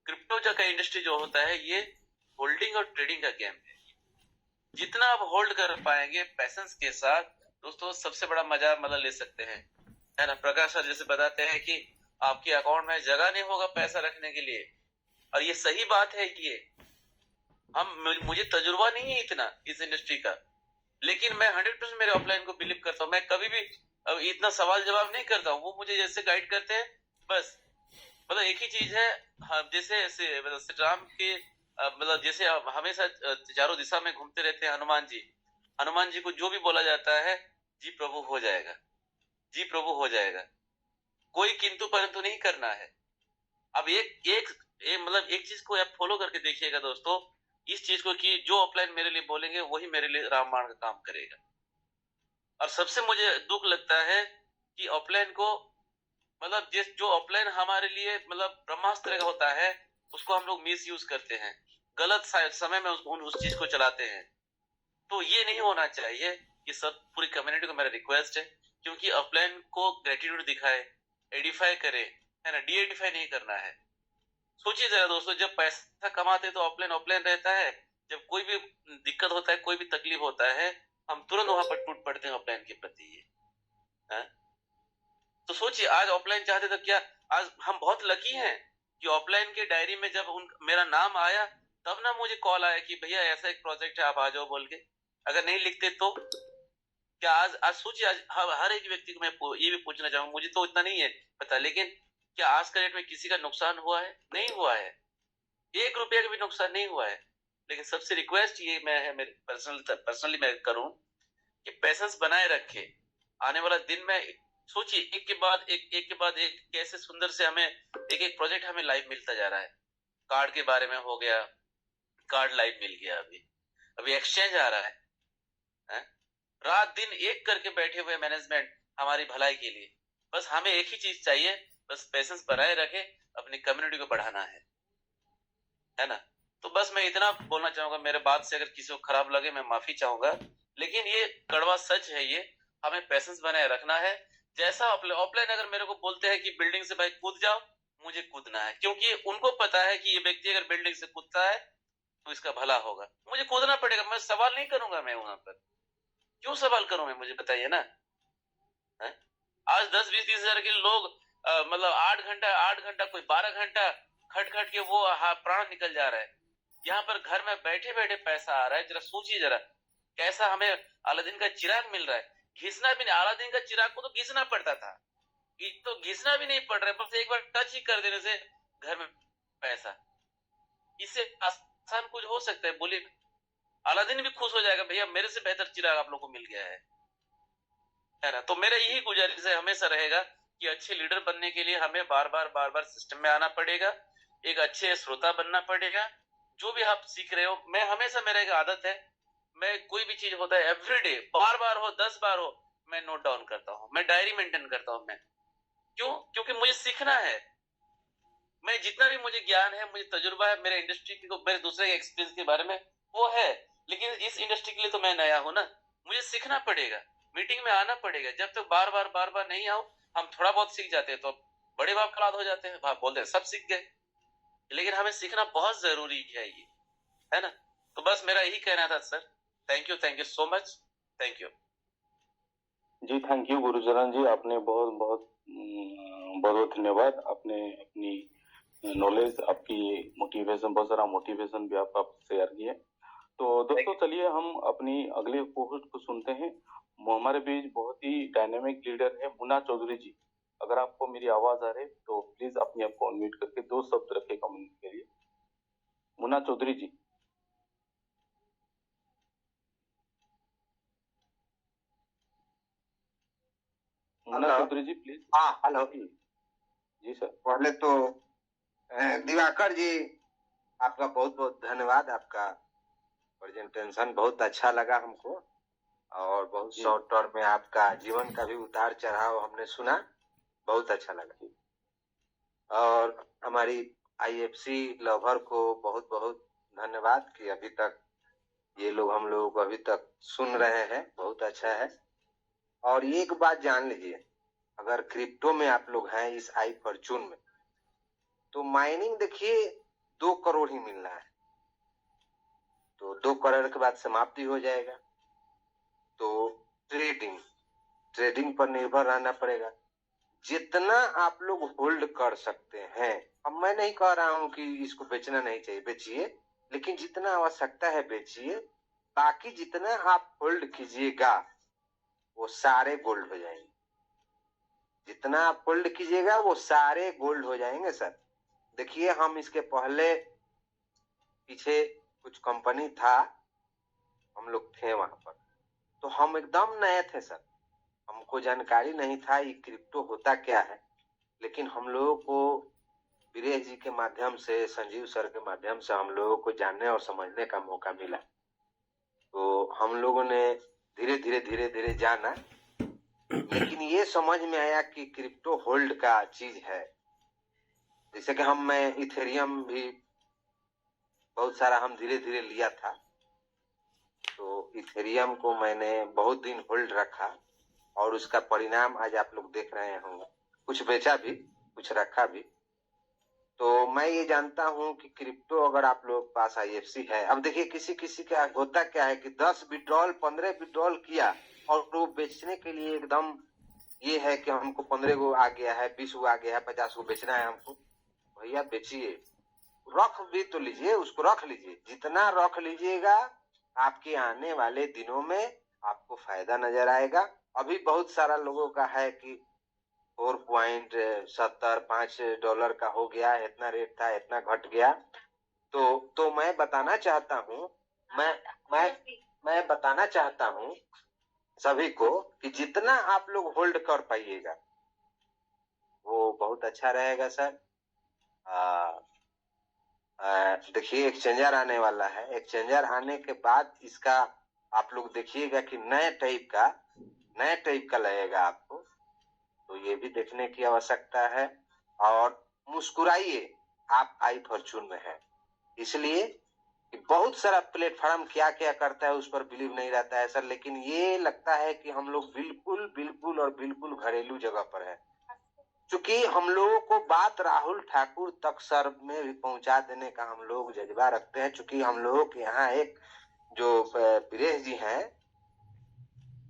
क्रिप्टो का इंडस्ट्री जो होता है, ये होल्डिंग और ट्रेडिंग का गेम है। जितना आप होल्ड कर पाएंगे पैसेंस के साथ दोस्तों, सबसे बड़ा मजा मतलब ले सकते हैं, है ना। प्रकाश सर जैसे बताते हैं कि आपके अकाउंट में जगह नहीं होगा पैसा रखने के लिए, और ये सही बात है। ये मुझे तजुर्बा नहीं है इतना इस इंडस्ट्री का, लेकिन मैं 100% मेरे ऑफलाइन को बिलीव करता हूँ। मैं कभी भी इतना सवाल जवाब नहीं करता हूँ, वो मुझे जैसे गाइड करते हैं बस। मतलब एक ही चीज है, जैसे मतलब राम के मतलब जैसे हमेशा चारों दिशा में घूमते रहते हैं हनुमान जी को जो भी बोला जाता है, जी प्रभु हो जाएगा, जी प्रभु हो जाएगा, कोई किंतु परंतु नहीं करना है। अब मतलब एक चीज को आप फॉलो करके देखिएगा दोस्तों, इस चीज को कि जो ऑफलाइन मेरे लिए बोलेंगे वही मेरे लिए रामबाण का काम करेगा। और सबसे मुझे दुख लगता है कि ऑफलाइन को मतलब जो ऑफलाइन हमारे लिए मतलब ब्रह्मास्त्र का होता है, उसको हम लोग मिस यूज करते हैं, गलत समय में उस चीज को चलाते हैं। तो ये नहीं होना चाहिए। ये सब पूरी कम्युनिटी को मेरा रिक्वेस्ट है, क्योंकि ऑफलाइन को ग्रेटिट्यूड दिखाए, एडिफाई करे, है ना, डी-एडिफाई नहीं करना है। सोचिए जरा दोस्तों, जब पैसा कमाते तो ऑफलाइन रहता है, जब कोई भी दिक्कत होता है, कोई भी तकलीफ होता है, हम तुरंत वहां पर टूट पड़ते हैं ऑफलाइन के प्रति। तो सोचिए आज ऑफलाइन चाहते तो क्या, आज हम बहुत लकी हैं कि ऑफलाइन के डायरी में जब मेरा नाम आया, तब ना मुझे कॉल आया कि भैया ऐसा एक प्रोजेक्ट है, आप आ जाओ बोल के। अगर नहीं लिखते तो क्या आज सोचिए, आज हर एक व्यक्ति को मैं ये भी पूछना चाहूंगा, मुझे तो इतना नहीं है पता, लेकिन क्या आज का डेट में किसी का नुकसान हुआ है? नहीं हुआ है, 1 रुपया का भी नुकसान नहीं हुआ है। लेकिन सबसे रिक्वेस्ट ये मैं है, मेरे पर्सनली मैं करूं कि पेशेंस बनाए रखे। आने वाला दिन में सोचिए, एक के बाद एक कैसे सुंदर से हमें एक प्रोजेक्ट हमें लाइव मिलता जा रहा है। कार्ड के बारे में हो गया, कार्ड लाइव मिल गया, अभी एक्सचेंज आ रहा है? रात दिन एक करके बैठे हुए मैनेजमेंट हमारी भलाई के लिए। बस हमें एक ही चीज चाहिए, बस पेशेंस बनाए रखे, अपनी कम्युनिटी को बढ़ाना है ना। तो बस मैं इतना बोलना चाहूंगा। मेरे बात से अगर किसी को खराब लगे मैं माफी चाहूंगा, लेकिन ये कड़वा सच है, ये हमें पेशेंस बनाए रखना है। जैसा ऑफलाइन अगर मेरे को बोलते हैं कि बिल्डिंग से भाई कूद जाओ, मुझे कूदना है, क्योंकि उनको पता है कि ये व्यक्ति अगर बिल्डिंग से कूदता है तो इसका भला होगा। मुझे कूदना पड़ेगा, मैं सवाल नहीं करूंगा। मैं वहां पर क्यों सवाल करूं मैं, मुझे बताइए ना। है? आज 10-20-30 हजार के लोग मतलब 8 घंटा कोई 12 घंटा खट खट के वो प्राण निकल जा रहा है। यहाँ पर घर में बैठे बैठे पैसा आ रहा है। जरा सोचिए, जरा कैसा हमें अलादीन का चिराग मिल रहा है। घिसना भी नहीं, अलादीन का चिराग को तो घिसना पड़ता था, ये तो घिसना भी नहीं पड़ रहा है, बस एक बार टच ही कर देने से घर में पैसा। इससे आसान कुछ हो सकता है? बोलिए। अलादीन भी खुश हो जाएगा, भैया मेरे से बेहतर चिराग आप लोग को मिल गया है ना। तो मेरा यही गुजारिश है हमेशा रहेगा कि अच्छे लीडर बनने के लिए हमें बार बार सिस्टम में आना पड़ेगा, एक अच्छे श्रोता बनना पड़ेगा। जो भी आप सीख रहे हो, मैं हमेशा, मेरा एक आदत है, मैं कोई भी चीज होता है एवरीडे, बार हो 10 बार हो, मैं नोट डाउन करता हूँ, मैं डायरी मेंटेन करता हूँ। मैं क्यों? क्योंकि मुझे सीखना है। मैं जितना भी मुझे ज्ञान है, मुझे तजुर्बा है, मेरे इंडस्ट्री को, मेरे दूसरे एक्सपीरियंस के बारे में वो है, लेकिन इस इंडस्ट्री के लिए तो मैं नया हूं ना, मुझे सीखना पड़ेगा, मीटिंग में आना पड़ेगा। जब तक बार बार नहीं आओ, हम थोड़ा बहुत सीख जाते हैं तो बड़े बाप खलाद हो जाते हैं, बोलते हैं सब सीख गए, लेकिन हमें सीखना बहुत जरूरी है, ये है ना। तो बस मेरा यही कहना था sir. Thank you so much, thank you ji. Thank you Gurucharan ji, आपने बहुत बहुत धन्यवाद। आपने अपनी नॉलेज, आपकी मोटिवेशन, बहुत सारा मोटिवेशन भी आप शेयर किए। तो दोस्तों चलिए हम अपनी अगले पोस्ट को सुनते हैं। हमारे बीच बहुत ही डायनेमिक लीडर है मुन्ना चौधरी जी। अगर आपको मेरी आवाज आ रही है तो प्लीज अपने आप को अनम्यूट करके 2 शब्द रखे कमेंट के लिए। मुन्ना चौधरी जी। मुन्ना चौधरी जी प्लीज। हाँ हेलो जी सर। पहले तो दिवाकर जी आपका बहुत बहुत धन्यवाद। आपका प्रेजेंटेशन बहुत अच्छा लगा हमको, और बहुत शॉर्ट टर्म में आपका जीवन का भी उतार चढ़ाव हमने सुना, बहुत अच्छा लगा। और हमारी आईएफसी लवर को बहुत बहुत धन्यवाद कि अभी तक ये लोग हम लोगों को अभी तक सुन रहे हैं, बहुत अच्छा है। और एक बात जान लीजिए, अगर क्रिप्टो में आप लोग हैं इस आई फॉर्चून में, तो माइनिंग देखिए 2 करोड़ ही मिल रहा है, तो 2 करोड़ के बाद समाप्ति हो जाएगा। तो ट्रेडिंग पर निर्भर रहना पड़ेगा। जितना आप लोग होल्ड कर सकते हैं, अब मैं नहीं कह रहा हूं कि इसको बेचना नहीं चाहिए, बेचिए, लेकिन जितना आवश्यकता है बेचिए। बाकी जितना आप होल्ड कीजिएगा वो सारे गोल्ड हो जाएंगे। जितना आप होल्ड कीजिएगा वो सारे गोल्ड हो जाएंगे सर। देखिए, हम इसके पहले पीछे कुछ कंपनी था, हम लोग थे वहां पर, तो हम एकदम नए थे सर, हमको जानकारी नहीं था ये क्रिप्टो होता क्या है। लेकिन हम लोगों को वीरेश जी के माध्यम से, संजीव सर के माध्यम से हम लोगों को जानने और समझने का मौका मिला। तो हम लोगों ने धीरे धीरे जाना, लेकिन ये समझ में आया कि क्रिप्टो होल्ड का चीज है। जैसे कि मैं इथेरियम भी बहुत सारा हम धीरे लिया था, तो इथेरियम को मैंने बहुत दिन होल्ड रखा, और उसका परिणाम आज आप लोग देख रहे होंगे। कुछ बेचा भी, कुछ रखा भी। तो मैं ये जानता हूं कि क्रिप्टो अगर आप लोग पास आईएफसी है, अब देखिए किसी का होता क्या है कि 10 विड्रॉल 15 विड्रॉल किया, और वो बेचने के लिए एकदम ये है कि हमको 15 गो आ गया है, 20 गो आ गया है, 50 गो बेचना है हमको। भैया बेचिए, रख भी तो लीजिए, उसको रख लीजिए। जितना रख लीजिएगा आपके आने वाले दिनों में आपको फायदा नजर आएगा। अभी बहुत सारा लोगों का है कि 4.70 $5 का हो गया, इतना रेट था, इतना घट गया। तो मैं बताना चाहता हूँ, मैं बताना चाहता हूँ सभी को कि जितना आप लोग होल्ड कर पाइएगा वो बहुत अच्छा रहेगा सर। देखिए एक्सचेंजर आने वाला है, एक्सचेंजर आने के बाद इसका आप लोग देखिएगा कि नए टाइप का लगेगा आपको, तो ये भी देखने की आवश्यकता है। और मुस्कुराइए, आप आई फॉर्चून में हैं, इसलिए कि बहुत सारा प्लेटफॉर्म क्या क्या करता है उस पर बिलीव नहीं रहता है सर, लेकिन ये लगता है कि हम लोग बिल्कुल घरेलू जगह पर है। चूंकि हम लोगों को बात राहुल ठाकुर तक सर में भी पहुंचा देने का हम लोग जज्बा रखते हैं, चूंकि हम लोगों के यहाँ एक जो वीरेश जी हैं,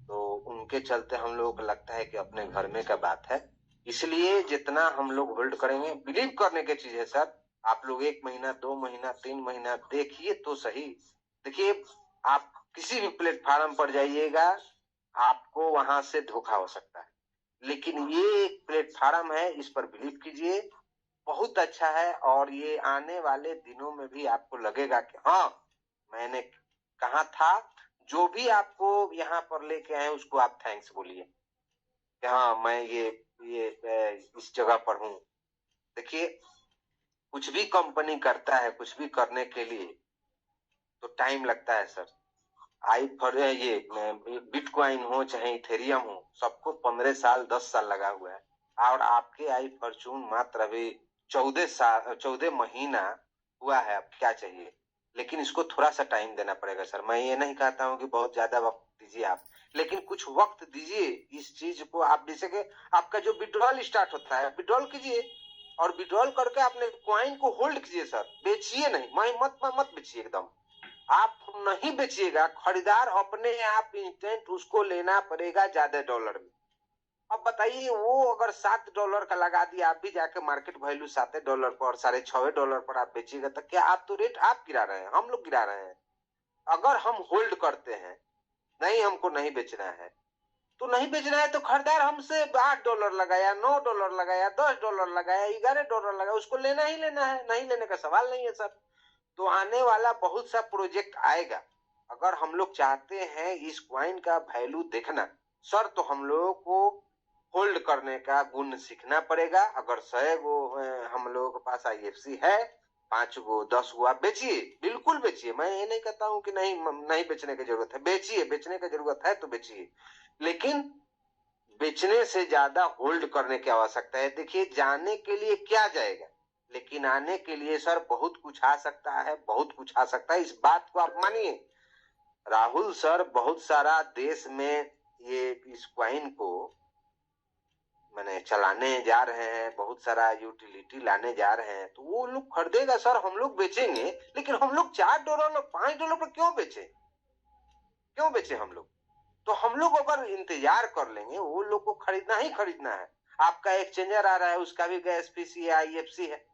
तो उनके चलते हम लोगों को लगता है कि अपने घर में का बात है। इसलिए जितना हम लोग होल्ड करेंगे, बिलीव करने की चीज है सर। आप लोग 1 महीना 2 महीना 3 महीना देखिए तो सही। देखिए आप किसी भी प्लेटफॉर्म पर जाइएगा, आपको वहां से धोखा हो सकता है, लेकिन ये एक प्लेटफॉर्म है, इस पर बिलीव कीजिए, बहुत अच्छा है। और ये आने वाले दिनों में भी आपको लगेगा कि हाँ मैंने कहा था। जो भी आपको यहाँ पर लेके आए उसको आप थैंक्स बोलिए कि हाँ मैं ये इस जगह पर हूँ। देखिए कुछ भी कंपनी करता है, कुछ भी करने के लिए तो टाइम लगता है सर। ये बिटकॉइन हो चाहे इथेरियम हो, सबको 15 साल 10 साल लगा हुआ है, और आपके आई फॉर्चून मात्र अभी 14 महीना हुआ है। अब क्या चाहिए, लेकिन इसको थोड़ा सा टाइम देना पड़ेगा सर। मैं ये नहीं कहता हूँ कि बहुत ज्यादा वक्त दीजिए आप, लेकिन कुछ वक्त दीजिए इस चीज को। आप जैसे कि आपका जो विड्रॉल स्टार्ट होता है, विड्रॉल कीजिए, और विड्रॉल करके अपने क्वाइन को होल्ड कीजिए सर, बेचिए नहीं। मत बेचिए, एकदम आप नहीं बेचिएगा। खरीदार अपने आप इंस्टेंट उसको लेना पड़ेगा ज्यादा डॉलर में। अब बताइए वो अगर $7 का लगा दिया, आप भी जाके मार्केट वैल्यू $7 पर $6.5 पर आप बेचिएगा, तो क्या आप तो रेट आप गिरा रहे हैं, हम लोग गिरा रहे हैं। अगर हम होल्ड करते हैं, नहीं हमको नहीं बेचना है तो नहीं बेचना है, तो खरीदार हमसे $8 लगाया, $9 लगाया, $10 लगाया, $11 लगाया, उसको लेना ही लेना है, नहीं लेने का सवाल नहीं है सर। तो आने वाला बहुत सा प्रोजेक्ट आएगा। अगर हम लोग चाहते हैं इस क्वाइन का वैल्यू देखना सर, तो हम लोगों को होल्ड करने का गुण सीखना पड़ेगा। अगर 100 गो हम लोगों के पास IFC है, 5 गो 10 गो आप बेचिए, बिल्कुल बेचिए। मैं ये नहीं कहता हूँ कि नहीं बेचने की जरूरत है, बेचिए, बेचने की जरूरत है तो बेचिए, लेकिन बेचने से ज्यादा होल्ड करने की आवश्यकता है। देखिए जाने के लिए क्या जाएगा, लेकिन आने के लिए सर बहुत कुछ आ सकता है, बहुत कुछ आ सकता है, इस बात को आप मानिए। राहुल सर बहुत सारा देश में ये इस क्वाइन को मैंने चलाने जा रहे हैं, बहुत सारा यूटिलिटी लाने जा रहे हैं, तो वो लोग खरीदेगा सर, हम लोग बेचेंगे। लेकिन हम लोग $4 $5 पर क्यों बेचे हम लोग? तो हम लोग अगर इंतजार कर लेंगे, वो लोग को खरीदना ही खरीदना है। आपका एक्सचेंजर आ रहा है, उसका भी SPC है, IFC है,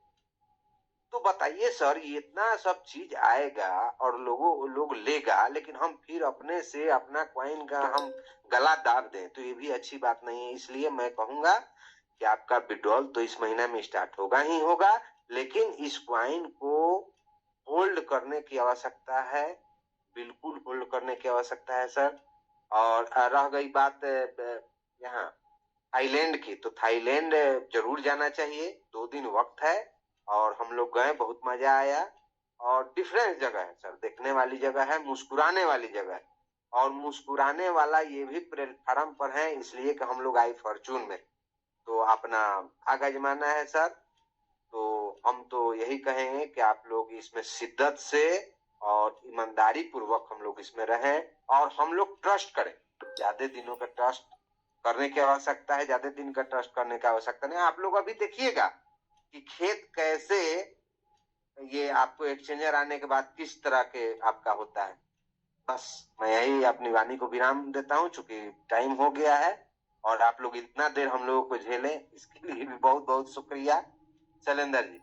तो बताइए सर इतना सब चीज आएगा और लोग लेगा, लेकिन हम फिर अपने से अपना क्वाइन का हम गला दाब दें, तो ये भी अच्छी बात नहीं है। इसलिए मैं कहूंगा कि आपका विड्रॉल तो इस महीना में स्टार्ट होगा ही होगा, लेकिन इस क्वाइन को होल्ड करने की आवश्यकता है, बिल्कुल होल्ड करने की आवश्यकता है सर। और रह गई बात यहाँ थाईलैंड की, तो थाईलैंड जरूर जाना चाहिए, 2 दिन वक्त है, और हम लोग गए, बहुत मजा आया। और डिफरेंस जगह है सर, देखने वाली जगह है, मुस्कुराने वाली जगह है, और मुस्कुराने वाला ये भी प्लेटफॉर्म पर है, इसलिए कि हम लोग आई फॉर्चून में तो अपना भाग आजमाना है सर। तो हम तो यही कहेंगे कि आप लोग इसमें शिद्दत से और ईमानदारी पूर्वक हम लोग इसमें रहें, और हम लोग ट्रस्ट करें। ज्यादा दिनों का ट्रस्ट करने की आवश्यकता है, ज्यादा दिन का ट्रस्ट करने की आवश्यकता नहीं। आप लोग अभी देखिएगा कि खेत कैसे, ये आपको एक्सचेंजर आने के बाद किस तरह के आपका होता है। बस मैं यही अपनी वाणी को विराम देता हूँ, चूंकि टाइम हो गया है, और आप लोग इतना देर हम लोगों को झेले, इसके लिए भी बहुत बहुत शुक्रिया। शैलेंद्र जी।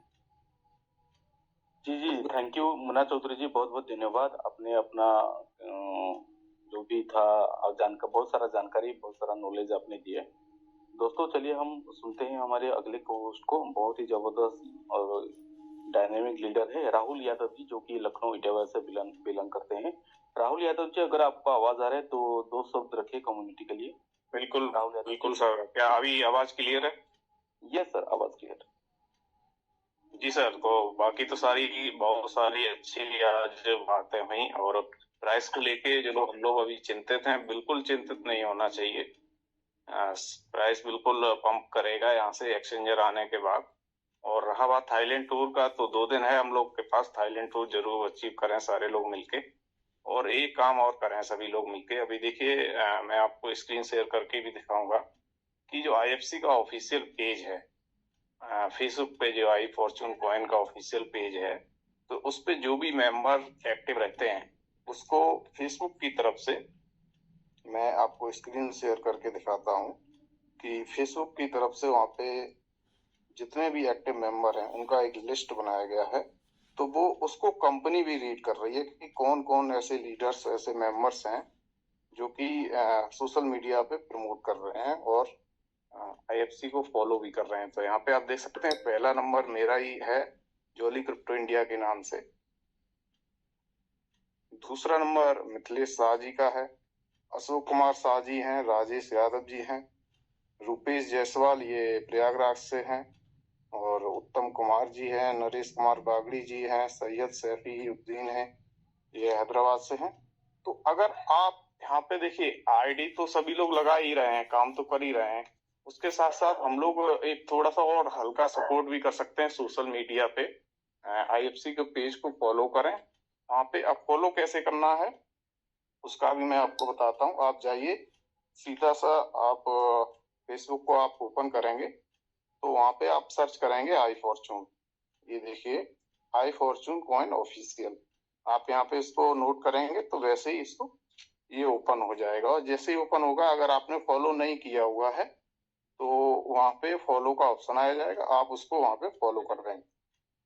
जी थैंक यू मुन्ना चौधरी जी, बहुत बहुत धन्यवाद। आपने अपना जो भी था बहुत सारा जानकारी, बहुत सारा नॉलेज आपने दिया। दोस्तों चलिए हम सुनते हैं हमारे अगले होस्ट को। बहुत ही जबरदस्त और डायनेमिक लीडर है राहुल यादव जी, जो कि लखनऊ इटावा से बिलोंग करते हैं। राहुल यादव जी, अगर आपको आवाज आ रहा है तो 2 शब्द रखिए कम्युनिटी के लिए। बिल्कुल राहुल यादव बिल्कुल सर, क्या अभी आवाज क्लियर है? यस सर, आवाज क्लियर। जी सर, तो बाकी तो बहुत सारी अच्छी आज बातें हुई, और प्राइस को लेके जो हम लोग अभी चिंतित हैं, बिल्कुल चिंतित नहीं होना चाहिए। प्राइस बिल्कुल पंप करेगा यहाँ से एक्सचेंजर आने के बाद। और रहा बात थाईलैंड टूर का, तो 2 दिन है हम लोग के पास। थाईलैंड टूर जरूर अचीव करें सारे लोग मिलके, और एक काम और करें सभी लोग मिलके। अभी देखिए, मैं आपको स्क्रीन शेयर करके भी दिखाऊंगा कि जो IFC का ऑफिशियल पेज है फेसबुक पे, जो आई फॉर्चून कॉइन का ऑफिशियल पेज है, तो उस पे जो भी मेंबर एक्टिव रहते हैं उसको फेसबुक की तरफ से, मैं आपको स्क्रीन शेयर करके दिखाता हूँ कि फेसबुक की तरफ से वहाँ पे जितने भी एक्टिव मेंबर हैं उनका एक लिस्ट बनाया गया है। तो वो उसको कंपनी भी रीड कर रही है कि कौन कौन ऐसे लीडर्स, ऐसे मेंबर्स हैं जो कि सोशल मीडिया पे प्रमोट कर रहे हैं और IFC को फॉलो भी कर रहे हैं। तो यहाँ पे आप देख सकते हैं, पहला नंबर मेरा ही है, जॉली क्रिप्टो इंडिया के नाम से। दूसरा नंबर मिथिलेश शाह जी का है, अशोक कुमार शाह जी हैं, राजेश यादव जी हैं, रुपेश जायसवाल ये प्रयागराज से हैं, और उत्तम कुमार जी हैं, नरेश कुमार बागड़ी जी हैं, सैयद सैफी उद्दीन हैं, ये हैदराबाद से हैं। तो अगर आप यहाँ पे देखिए, आईडी तो सभी लोग लगा ही रहे हैं, काम तो कर ही रहे हैं, उसके साथ साथ हम लोग एक थोड़ा सा और हल्का सपोर्ट भी कर सकते हैं सोशल मीडिया पे। IFC के पेज को फॉलो करें। वहाँ पे अब फॉलो कैसे करना है उसका भी मैं आपको बताता हूँ। आप जाइए, सीधा सा आप फेसबुक को आप ओपन करेंगे तो वहाँ पे आप सर्च करेंगे आई फॉर्चून। ये देखिए, आई फॉर्चून कॉइन ऑफिशियल। आप यहाँ पे इसको नोट करेंगे तो वैसे ही इसको ये ओपन हो जाएगा। और जैसे ही ओपन होगा, अगर आपने फॉलो नहीं किया हुआ है तो वहाँ पे फॉलो का ऑप्शन आ जाएगा, आप उसको वहाँ पे फॉलो कर देंगे।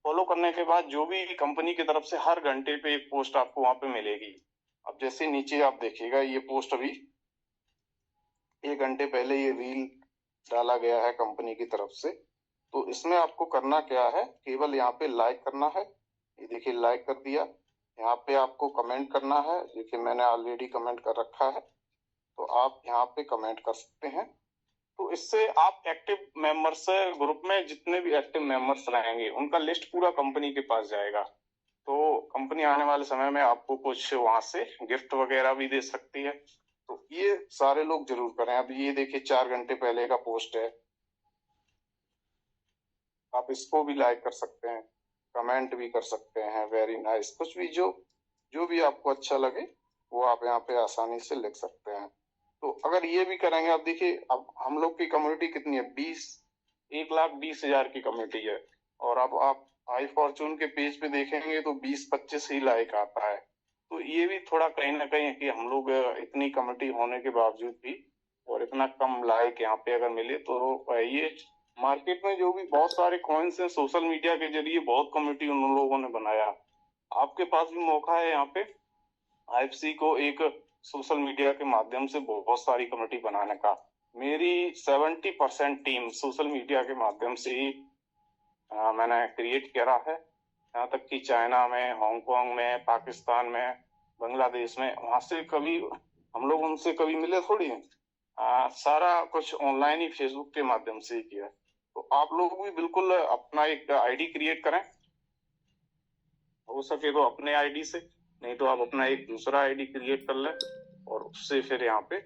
फॉलो करने के बाद जो भी कंपनी की तरफ से हर घंटे पे एक पोस्ट आपको वहाँ पे मिलेगी। अब जैसे नीचे आप देखिएगा, ये पोस्ट अभी 1 घंटे पहले ये रील डाला गया है कंपनी की तरफ से। तो इसमें आपको करना क्या है, केवल यहाँ पे लाइक करना है। ये देखिए, लाइक कर दिया। यहाँ पे आपको कमेंट करना है। देखिए, मैंने ऑलरेडी कमेंट कर रखा है, तो आप यहाँ पे कमेंट कर सकते हैं। तो इससे आप एक्टिव मेंबर्स, ग्रुप में जितने भी एक्टिव मेंबर्स रहेंगे उनका लिस्ट पूरा कंपनी के पास जाएगा। तो कंपनी आने वाले समय में आपको कुछ वहां से गिफ्ट वगैरह भी दे सकती है। तो ये सारे लोग जरूर करें। अब ये देखिए, 4 घंटे पहले का पोस्ट है, आप इसको भी लाइक कर सकते हैं, कमेंट भी कर सकते हैं, वेरी नाइस, कुछ भी जो भी आपको अच्छा लगे वो आप यहाँ पे आसानी से लिख सकते हैं। तो अगर ये भी करेंगे, आप देखिए, अब हम लोग की कम्युनिटी कितनी है, 1,20,000 की कम्युनिटी है, और अब आप आई फॉर्चून के पेज पे देखेंगे तो 20-25 ही लाइक आता है। तो ये भी थोड़ा कहीं ना कहीं है कि हम लोग इतनी कम्युनिटी होने के बावजूद भी और इतना कम लाइक यहाँ पे अगर मिले, तो ये मार्केट में जो भी बहुत सारे कॉइन्स हैं, सोशल मीडिया के जरिए बहुत कम्युनिटी उन लोगों ने बनाया। आपके पास भी मौका है यहाँ पे IFC को एक सोशल मीडिया के माध्यम से बहुत सारी कम्युनिटी बनाने का। मेरी 70% टीम सोशल मीडिया के माध्यम से ही मैंने क्रिएट करा है। यहाँ तक कि चाइना में, हांगकांग में, पाकिस्तान में, बांग्लादेश में, वहां से कभी हम लोग उनसे कभी मिले थोड़ी हैं। सारा कुछ ऑनलाइन ही फेसबुक के माध्यम से ही किया। तो आप लोग भी बिल्कुल अपना एक आईडी क्रिएट करें, हो सके तो अपने आईडी से, नहीं तो आप अपना एक दूसरा आईडी क्रिएट कर लें और उससे फिर यहाँ पे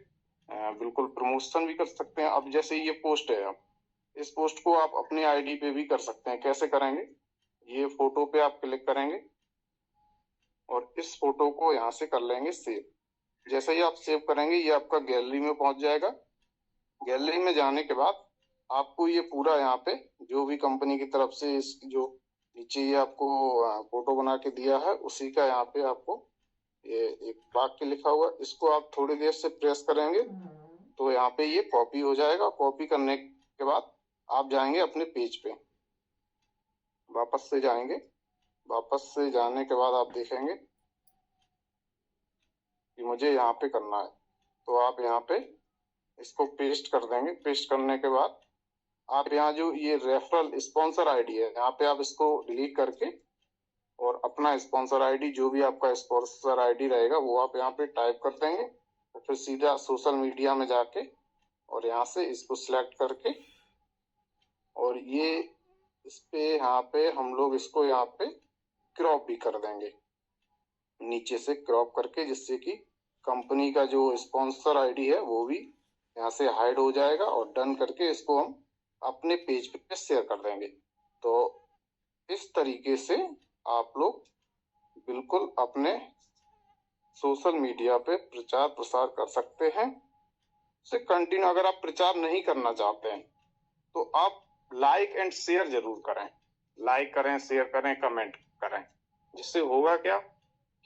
बिल्कुल प्रमोशन भी कर सकते हैं। अब जैसे ये पोस्ट है, आप इस पोस्ट को आप अपनी आईडी पे भी कर सकते हैं। कैसे करेंगे, ये फोटो पे आप क्लिक करेंगे और इस फोटो को यहाँ से कर लेंगे सेव। जैसे ही आप सेव करेंगे, ये आपका गैलरी में पहुंच जाएगा। गैलरी में जाने के बाद आपको ये पूरा यहाँ पे जो भी कंपनी की तरफ से इसकी जो नीचे ये आपको फोटो बना के दिया है, उसी का यहाँ पे आपको ये एक वाक्य लिखा हुआ, इसको आप थोड़ी देर से प्रेस करेंगे तो यहाँ पे ये कॉपी हो जाएगा। कॉपी करने के बाद आप जाएंगे अपने पेज पे, वापस से जाएंगे। वापस से जाने के बाद आप देखेंगे कि मुझे यहाँ पे करना है, तो आप यहाँ पे इसको पेस्ट कर देंगे। पेस्ट करने के बाद आप यहाँ जो ये रेफरल स्पॉन्सर आईडी है, यहाँ पे आप इसको डिलीट करके और अपना स्पॉन्सर आईडी, जो भी आपका स्पॉन्सर आईडी रहेगा वो आप यहाँ पे टाइप कर देंगे। और फिर सीधा सोशल मीडिया में जाके और यहाँ से इसको सिलेक्ट करके और ये इस पे यहाँ पे हम लोग इसको यहाँ पे क्रॉप भी कर देंगे, नीचे से क्रॉप करके, जिससे कि कंपनी का जो स्पॉन्सर आईडी है वो भी यहाँ से हाइड हो जाएगा। और डन करके इसको हम अपने पेज पे शेयर कर देंगे। तो इस तरीके से आप लोग बिल्कुल अपने सोशल मीडिया पे प्रचार प्रसार कर सकते हैं। से कंटिन्यू अगर आप प्रचार नहीं करना चाहते हैं तो आप लाइक एंड शेयर जरूर करें। लाइक करें, शेयर करें, कमेंट करें। जिससे होगा क्या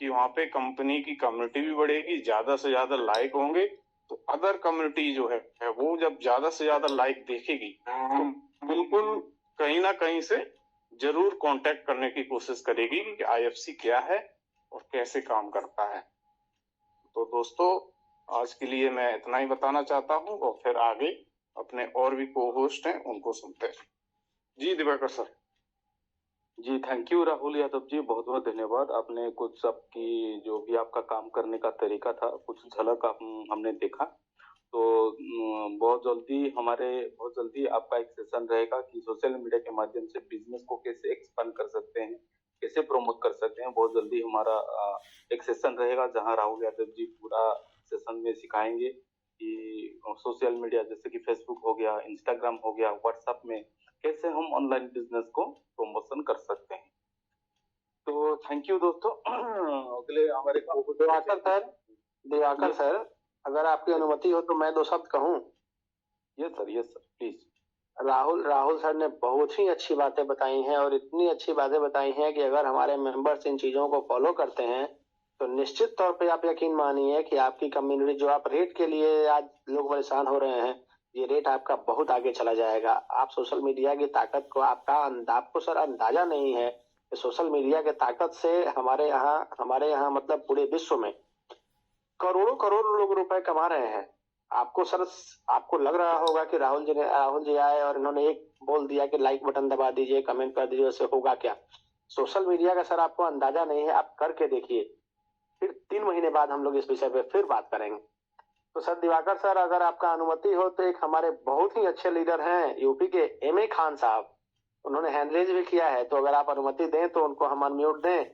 कि वहाँ पे कंपनी की कम्युनिटी भी बढ़ेगी, ज्यादा से ज्यादा लाइक होंगे, तो अदर कम्युनिटी जो है वो जब ज्यादा से ज्यादा लाइक देखेगी तो बिल्कुल कहीं ना कहीं से जरूर कांटेक्ट करने की कोशिश करेगी कि आईएफसी क्या है और कैसे काम करता है। तो दोस्तों आज के लिए मैं इतना ही बताना चाहता हूँ और फिर आगे अपने और भी को होस्ट हैं उनको सुनते हैं। जी दिवाकर सर। जी थैंक यू राहुल यादव जी, बहुत बहुत धन्यवाद। आपने कुछ आपकी जो भी आपका काम करने का तरीका था कुछ झलक हमने देखा। तो बहुत जल्दी आपका एक सेशन रहेगा कि सोशल मीडिया के माध्यम से बिजनेस को कैसे एक्सपांड कर सकते हैं, कैसे प्रमोट कर सकते हैं। बहुत जल्दी हमारा एक सेशन रहेगा जहां राहुल यादव जी पूरा सेशन में सिखाएंगे कि सोशल मीडिया जैसे कि फेसबुक हो गया, इंस्टाग्राम हो गया, व्हाट्सएप में कैसे हम ऑनलाइन बिजनेस को प्रमोशन कर सकते हैं। तो थैंक यू दोस्तों। अगले हमारे दिवाकर सर अगर आपकी अनुमति हो तो मैं 2 शब्द कहूँ। Yes sir please. Rahul sir ने बहुत ही अच्छी बातें बताई हैं और इतनी अच्छी बातें बताई हैं कि अगर हमारे मेंबर्स इन चीजों को फॉलो करते हैं तो निश्चित तौर पे आप यकीन मानिए कि आपकी कम्युनिटी, जो आप रेट के लिए आज लोग परेशान हो रहे हैं, ये रेट आपका बहुत आगे चला जाएगा। आप सोशल मीडिया की ताकत को आपको सर अंदाजा नहीं है कि सोशल मीडिया की ताकत से हमारे यहाँ मतलब पूरे विश्व में करोड़ों लोग रुपए कमा रहे हैं। आपको लग रहा होगा कि राहुल जी आए और इन्होंने एक बोल दिया कि लाइक बटन दबा दीजिए, कमेंट कर दीजिए, उससे होगा क्या। सोशल मीडिया का सर आपको अंदाजा नहीं है, आप करके देखिए। फिर 3 महीने बाद हम लोग इस विषय पे फिर बात करेंगे। तो सर दिवाकर सर अगर आपका अनुमति हो तो एक हमारे बहुत ही अच्छे लीडर हैं यूपी के एमए खान साहब, उन्होंने हैंड रेज भी किया है, तो अगर आप अनुमति दें तो उनको हम अनम्यूट दें।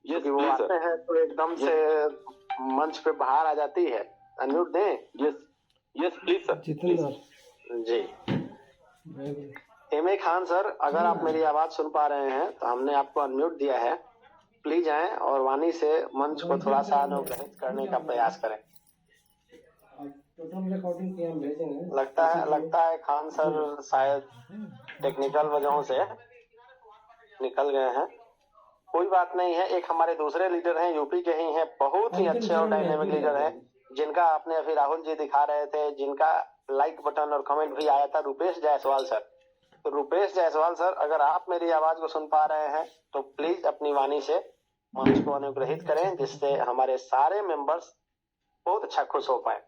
क्योंकि वो आते हैं तो एकदम से मंच पे बाहर आ जाती है। अनम्यूट दें। Yes please sir. जी एमए खान सर अगर आप मेरी आवाज सुन पा रहे हैं तो हमने आपको अनम्यूट दिया है, प्लीज आए और वाणी से मंच को थोड़ा सा अनुग्रहित करने का प्रयास करें। लगता है खान सर शायद टेक्निकल वजहों से निकल गए हैं। कोई बात नहीं है, एक हमारे दूसरे लीडर हैं, यूपी के ही हैं, बहुत ही अच्छे और डायनेमिक लीडर हैं, जिनका आपने अभी राहुल जी दिखा रहे थे, जिनका लाइक बटन और कमेंट भी आया था, रुपेश जायसवाल सर। तो रुपेश जायसवाल सर अगर आप मेरी आवाज को सुन पा रहे हैं तो प्लीज अपनी वाणी से मंच को अनुग्रहित करें, जिससे हमारे सारे मेंबर्स बहुत अच्छा खुश हो पाए।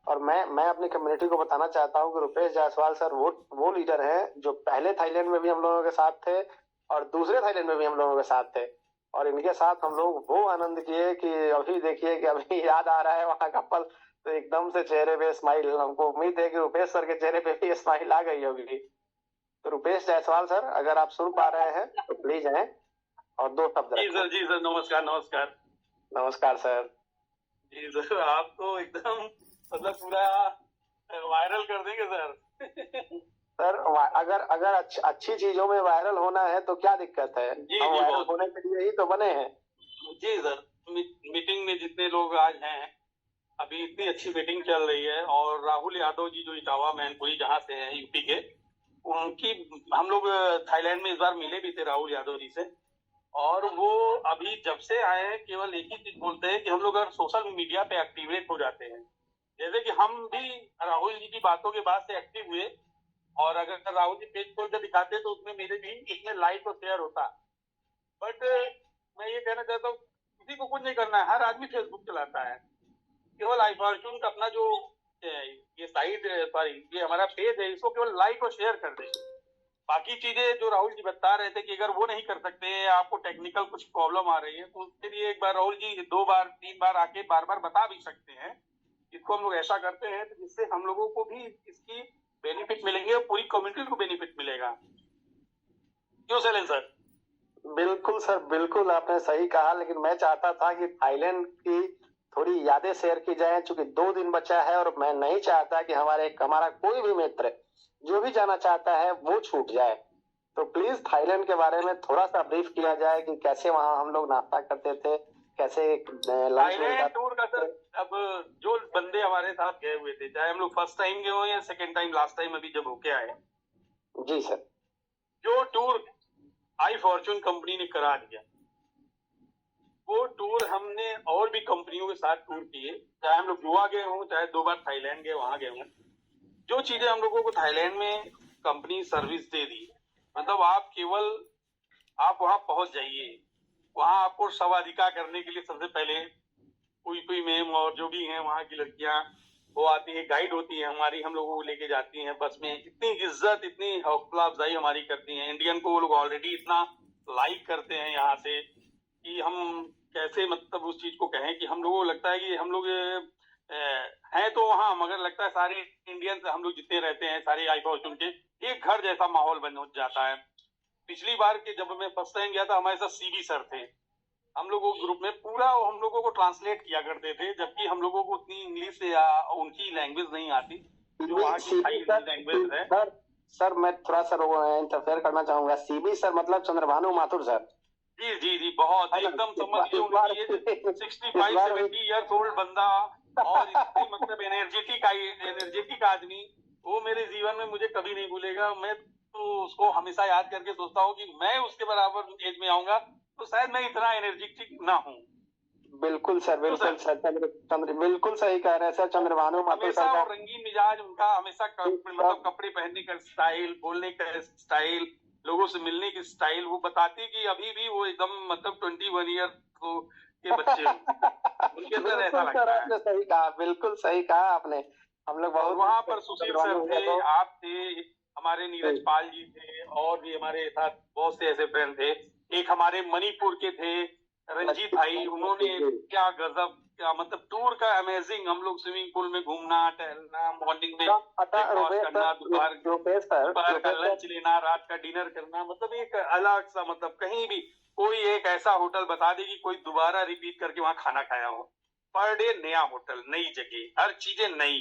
और मैं अपनी कम्युनिटी को बताना चाहता हूं कि रुपेश जायसवाल सर वो लीडर हैं जो पहले थाईलैंड में भी हम लोगों के साथ थे और दूसरे थाईलैंड में भी हम लोगों के साथ थे, और इनके साथ हम लोग वो आनंद किए कि अभी देखिए कि अभी याद आ रहा है वहां का पल, तो एकदम से चेहरे पे स्माइल। हमको उम्मीद है कि रुपेश सर के चेहरे पे भी स्माइल आ गई होगी। तो रुपेश जायसवाल सर अगर आप सुन पा रहे हैं तो प्लीज आए और 2 शब्द। जी सर नमस्कार सर। जी सर, आप तो एकदम मतलब पूरा वायरल कर देंगे सर। सर अगर अच्छी चीजों में वायरल होना है तो क्या दिक्कत है, हम वायरल होने के लिए ही तो बने हैं। जी सर, मीटिंग में जितने लोग आज हैं, अभी इतनी अच्छी मीटिंग चल रही है, और राहुल यादव जी जो इटावा मैनपुरी जहाँ से हैं यूपी के, उनकी हम लोग थाईलैंड में इस बार मिले भी थे राहुल यादव जी से, और वो अभी जब से आए हैं केवल एक ही चीज बोलते हैं कि हम लोग अगर सोशल मीडिया पे एक्टिवेट हो जाते हैं, जैसे कि हम भी राहुल जी की बातों के बाद से एक्टिव हुए, और अगर राहुल जी पेज खोल कर दिखाते तो उसमें मेरे भी इसमें लाइक और शेयर होता। बट मैं ये कहना चाहता हूँ किसी को कुछ नहीं करना है, हर आदमी फेसबुक चलाता है। केवल आई फॉर्चून का अपना जो ये साइट सॉरी ये हमारा पेज है, इसको केवल लाइक और शेयर कर दें। बाकी चीजें जो राहुल जी बता रहे थे कि अगर वो नहीं कर सकते, आपको टेक्निकल कुछ प्रॉब्लम आ रही है, तो उसके लिए एक बार राहुल जी 2 बार 3 बार आके बार बार बता भी सकते हैं। इसको हम लोग ऐसा करते हैं तो जिससे हम लोगों को भी इसकी बेनिफिट मिलेंगे और पूरी कम्युनिटी को बेनिफिट मिलेगा। क्यों शैलेंद्र सर? बिल्कुल सर, बिल्कुल आपने सही कहा, लेकिन मैं चाहता था कि थाईलैंड की थोड़ी यादें शेयर की जाए, क्योंकि 2 दिन बचा है और मैं नहीं चाहता कि हमारा कोई भी मित्र जो भी जाना चाहता है वो छूट जाए। तो प्लीज थाईलैंड के बारे में थोड़ा सा ब्रीफ किया जाए कि कैसे वहाँ हम लोग नाश्ता करते थे, कैसे थाईलैंड टूर का सर, अब जो बंदे हमारे साथ गए हुए थे, चाहे हम लोग फर्स्ट टाइम गए हो या सेकेंड टाइम, लास्ट टाइम अभी जब होके आए, जी सर, जो टूर आई फॉर्चून कंपनी ने करा दिया, वो टूर हमने और भी कंपनियों के साथ टूर किए, चाहे हम लोग गोवा गए हों, चाहे 2 बार थाईलैंड गए, वहां गए हों। जो चीजें हम लोगों को थाईलैंड में कंपनी सर्विस दे दी, मतलब आप वहां पहुंच जाइए, वहां आपको सवाधिका करने के लिए सबसे पहले कोई मैम और जो भी हैं वहां की लड़कियां वो आती है, गाइड होती है हमारी, हम लोगों को लेके जाती हैं बस में, इतनी इज्जत, इतनी हौसला अफजाई हमारी करती हैं। इंडियन को वो लोग ऑलरेडी इतना लाइक करते हैं यहाँ से कि हम कैसे मतलब उस चीज को कहें कि हम लोगों को लगता है कि हम लोग हैं तो वहाँ, मगर लगता है सारे इंडियन हम लोग जितने रहते हैं, सारे आई फॉर्चून के एक घर जैसा माहौल बन जाता है। पिछली बार के जब मैं फर्स्ट टाइम गया था, हमारे साथ सीबी सर थे, हम लोगों ग्रुप में पूरा हम लोगों को ट्रांसलेट किया करते थे, जबकि हम लोगों को उतनी इंग्लिश या उनकी लैंग्वेज नहीं आती जो वहाँ की लैंग्वेज है। सर मैं थोड़ा सा इंटरफेयर करना चाहूंगा। सीबी सर मतलब चंद्रभानु माथुर सर। जी बहुत एकदम समझिए, उनकी 65-70 ईयर्स ओल्ड बंदा और इतनी मतलब एनर्जेटिक आदमी, वो मेरे जीवन में मुझे कभी नहीं भूलेगा। मैं तो उसको हमेशा याद करके सोचता हूँ कि मैं उसके बराबर एज में आऊंगा तो शायद मैं इतना एनर्जेटिक ना हूँ। बिल्कुल सर, बिल्कुल सर, चंद्र बिल्कुल सही कह रहे हैं सर। चंद्रभानु माथुर सर का रंगीन मिजाज, उनका हमेशा मतलब कपड़े पहनने का स्टाइल, बोलने का स्टाइल, लोगों से मिलने की स्टाइल, वो बताती कि अभी भी वो एकदम मतलब 21 ईयर के बच्चे उनके अंदर ऐसा लगता है। आपने सही कहा, बिल्कुल सही कहा आपने। हम लोग बहुत वहाँ पर सुशील सर थे, आप थे, हमारे नीरज पाल जी थे, और भी हमारे साथ बहुत से ऐसे फ्रेंड थे। एक हमारे मणिपुर के थे रंजीत भाई, उन्होंने क्या गजब, क्या मतलब टूर का अमेजिंग। हम लोग स्विमिंग पूल में घूमना, टहलना, मॉर्निंग में करना, दोपहर का लंच लेना, रात का डिनर करना, मतलब एक अलग सा, मतलब कहीं भी कोई एक ऐसा होटल बता दे कि कोई दोबारा रिपीट करके वहाँ खाना खाया हो। पर डे नया होटल, नई जगह, हर चीजें नई,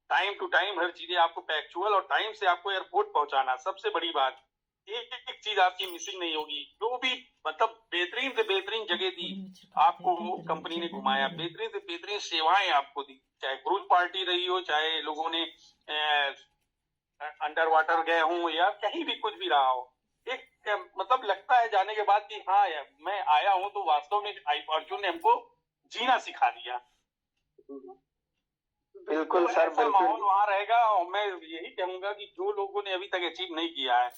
टाइम टू टाइम हर चीजें आपको पैक्चुअल, और टाइम से आपको एयरपोर्ट पहुंचाना। सबसे बड़ी बात, एक चीज आपकी मिसिंग नहीं होगी। जो भी मतलब बेहतरीन से बेहतरीन जगह दी आपको वो कंपनी ने घुमाया, बेहतरीन से बेहतरीन सेवाएं आपको दी, चाहे क्रूज पार्टी रही हो, चाहे लोगों ने अंडर वाटर गए हों, या कहीं भी कुछ भी रहा हो। एक मतलब लगता है जाने के बाद कि हाँ यार मैं आया हूँ तो वास्तव में आई फॉर्चून ने हमको जीना सिखा दिया। बिल्कुल सर, ऐसा माहौल वहाँ रहेगा। और मैं यही कहूंगा कि जो लोगों ने अभी तक अचीव नहीं किया है,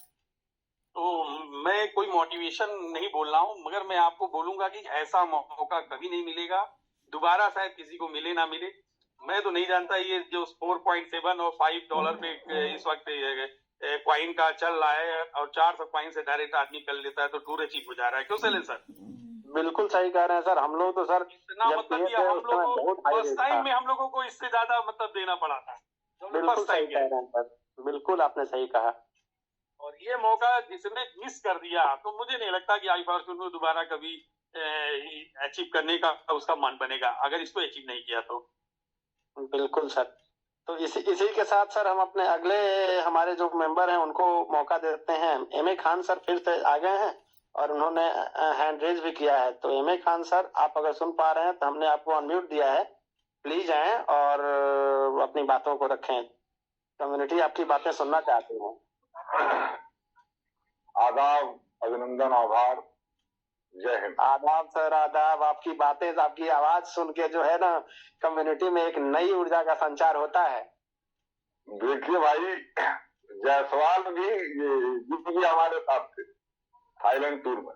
तो मैं कोई मोटिवेशन नहीं बोल रहा हूँ, मगर मैं आपको बोलूंगा कि ऐसा मौका कभी नहीं मिलेगा दोबारा, शायद किसी को मिले ना मिले। मैं तो नहीं जानता, ये जो 4.7 और $5 पे इस वक्त क्वाइन का चल रहा है, और 400 क्वाइन से डायरेक्ट आदमी कर लेता है, तो टूर अचीव हो जा रहा है। क्यों सैलेंद्र सर? बिल्कुल सही कह रहे हैं सर। हम लोग तो सर इतना मतलब हम लोगों को फर्स्ट टाइम में हम लोगों को इससे ज्यादा मतलब देना पड़ा था। बिल्कुल सही कह रहे हैं सर, बिल्कुल आपने सही कहा। और ये मौका जिसने मिस कर दिया, तो मुझे नहीं लगता कि आई फॉर्चून को दोबारा कभी अचीव करने का उसका मन बनेगा, अगर इसको अचीव नहीं किया तो। बिल्कुल सर। तो इसी के साथ सर हम अपने अगले हमारे जो मेंबर हैं उनको मौका देते हैं। एम ए खान सर फिर से आ गए हैं और उन्होंने हैंड रेज भी किया है। तो एम ए खान सर, आप अगर सुन पा रहे हैं तो हमने आपको अनम्यूट दिया है, प्लीज आए और अपनी बातों को रखें। कम्युनिटी आपकी बातें सुनना चाहती है। आदाब, अभिनंदन, आभार, जय हिंद। आदाब सर, आदाब। आपकी बातें, आपकी आवाज सुन के जो है ना, कम्युनिटी में एक नई ऊर्जा का संचार होता है। देखिए भाई, जायसवाल भी हमारे साथ थे थाईलैंड टूर में,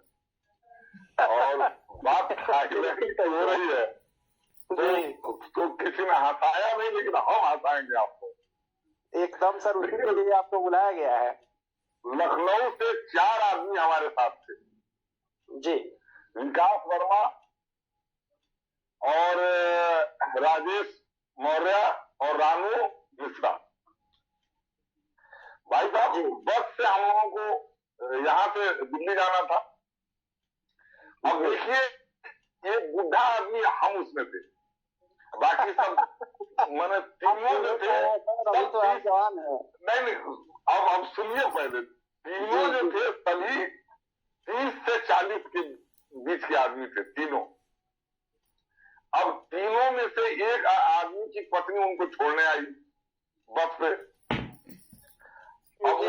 और बात थाईलैंड की हो रही है तो किसी ने हंसाया नहीं, लेकिन हम हंसाएंगे आपको एकदम सर, उसी के लिए आपको बुलाया गया है। लखनऊ से 4 आदमी हमारे साथ थे जी। विकास वर्मा और राजेश मौर्य और रानू मिश्रा। भाई साहब बस से हम लोगों को यहाँ से दिल्ली जाना था। अब देखिए एक बुढ़ा आदमी हम उसमें थे, बाकी सब मैंने तीनों जो थे सब तो आप जवान है। नहीं अब सुनिए पहले, तीनों जो थे सभी 30 से 40 के बीच के आदमी थे तीनों। अब तीनों में से एक आदमी की पत्नी उनको छोड़ने आई बस पे। अब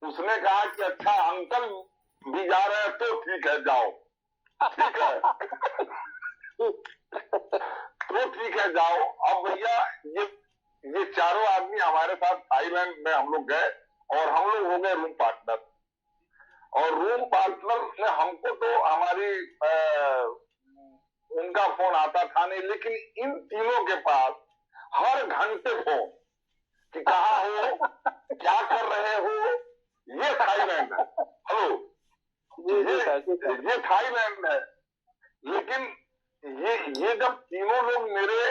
उसने कहा कि अच्छा अंकल भी जा रहे हैं तो ठीक है जाओ, ठीक है तो ठीक है जाओ। अब भैया ये चारों आदमी हमारे साथ थाईलैंड में हम लोग गए और हम लोग हो गए रूम पार्टनर। और रूम पार्टनर में हमको तो हमारी उनका फोन आता था नहीं, लेकिन इन तीनों के पास हर घंटे फोन कि कहाँ हो, क्या कर रहे हो। ये थाईलैंड है, हेलो ये थाईलैंड है। लेकिन ये जब तीनों लोग मेरे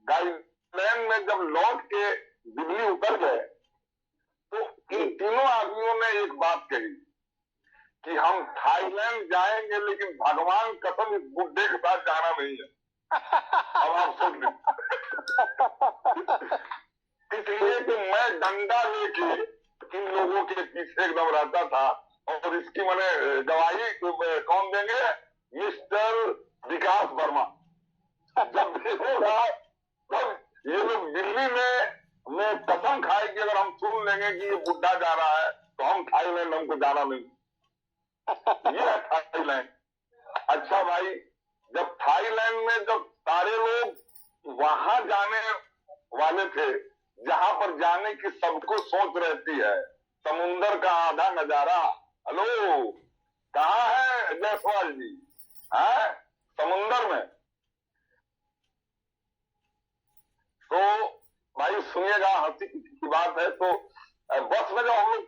गाइडलाइन में जब लौट के दिल्ली उतर गए तो इन तीनों आदमियों ने एक बात कही कि हम थाईलैंड जाएंगे लेकिन भगवान कसम इस बुड्ढे के साथ जाना नहीं है। अब आप सुन लीजिए, इसलिए कि मैं डंडा लेके इन लोगों के पीछे एकदम रहता था। और इसकी मैंने गवाही कौन देंगे, मिस्टर विकास वर्मा। जब देखोगा तब ये लोग दिल्ली में कसम खाए कि अगर हम सुन लेंगे कि ये बुढ़ा जा रहा है तो हम थाईलैंड हमको जाना नहीं। ये है थाईलैंड। अच्छा भाई, जब थाईलैंड में जब सारे लोग वहां जाने वाले थे जहां पर जाने की सबको सोच रहती है, समुंदर का आधा नजारा, हेलो कहाँ है जायसवाल जी, है समुंदर में। तो भाई सुनिएगा, हंसी की बात है। तो बस में जब हम लोग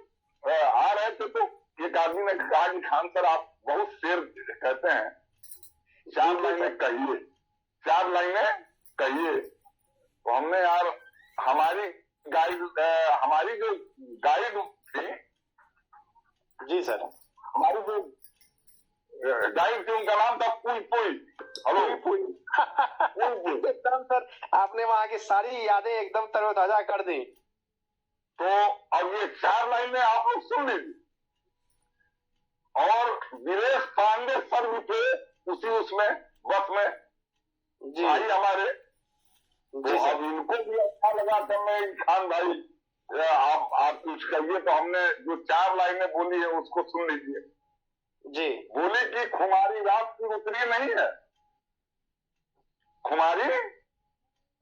आ रहे थे तो एक आदमी ने कहा कि खान सर आप बहुत शेर कहते हैं, 4 लाइनें कहिए, 4 लाइनें कहिए। तो हमने यार हमारी जो गाइड थी, जी सर, हमारी जो गाइड थी उनका नाम था पुई पुई। हेलो पुई एकदम सर, आपने वहाँ की सारी यादें एकदम तरोताजा कर दी। तो अब ये 4 लाइनें आप लोग सुन लीजिए। और वीरेश पांडे सर भी थे उसमें बस में जी भाई हमारे। तो अब इनको भी अच्छा लगा करने, खान भाई आप कुछ कहिए। तो हमने जो 4 लाइनें बोली है उसको सुन लीजिए। जी, बोले कि खुमारी रात की उतरी नहीं है, खुमारी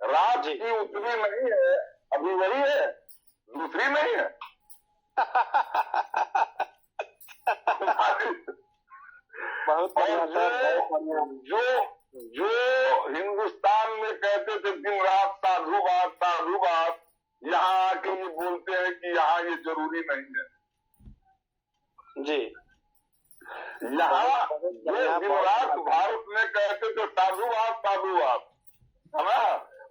रात की उतरी नहीं है, अभी वही है, दूसरी नहीं है। बहुत जो हिंदुस्तान में कहते थे दिन रात साधु बात, यहाँ आके ये बोलते हैं कि यहाँ ये जरूरी नहीं है। जी, यहाँ जो दिन रात भारत में कहते थे साधुवाद है ना,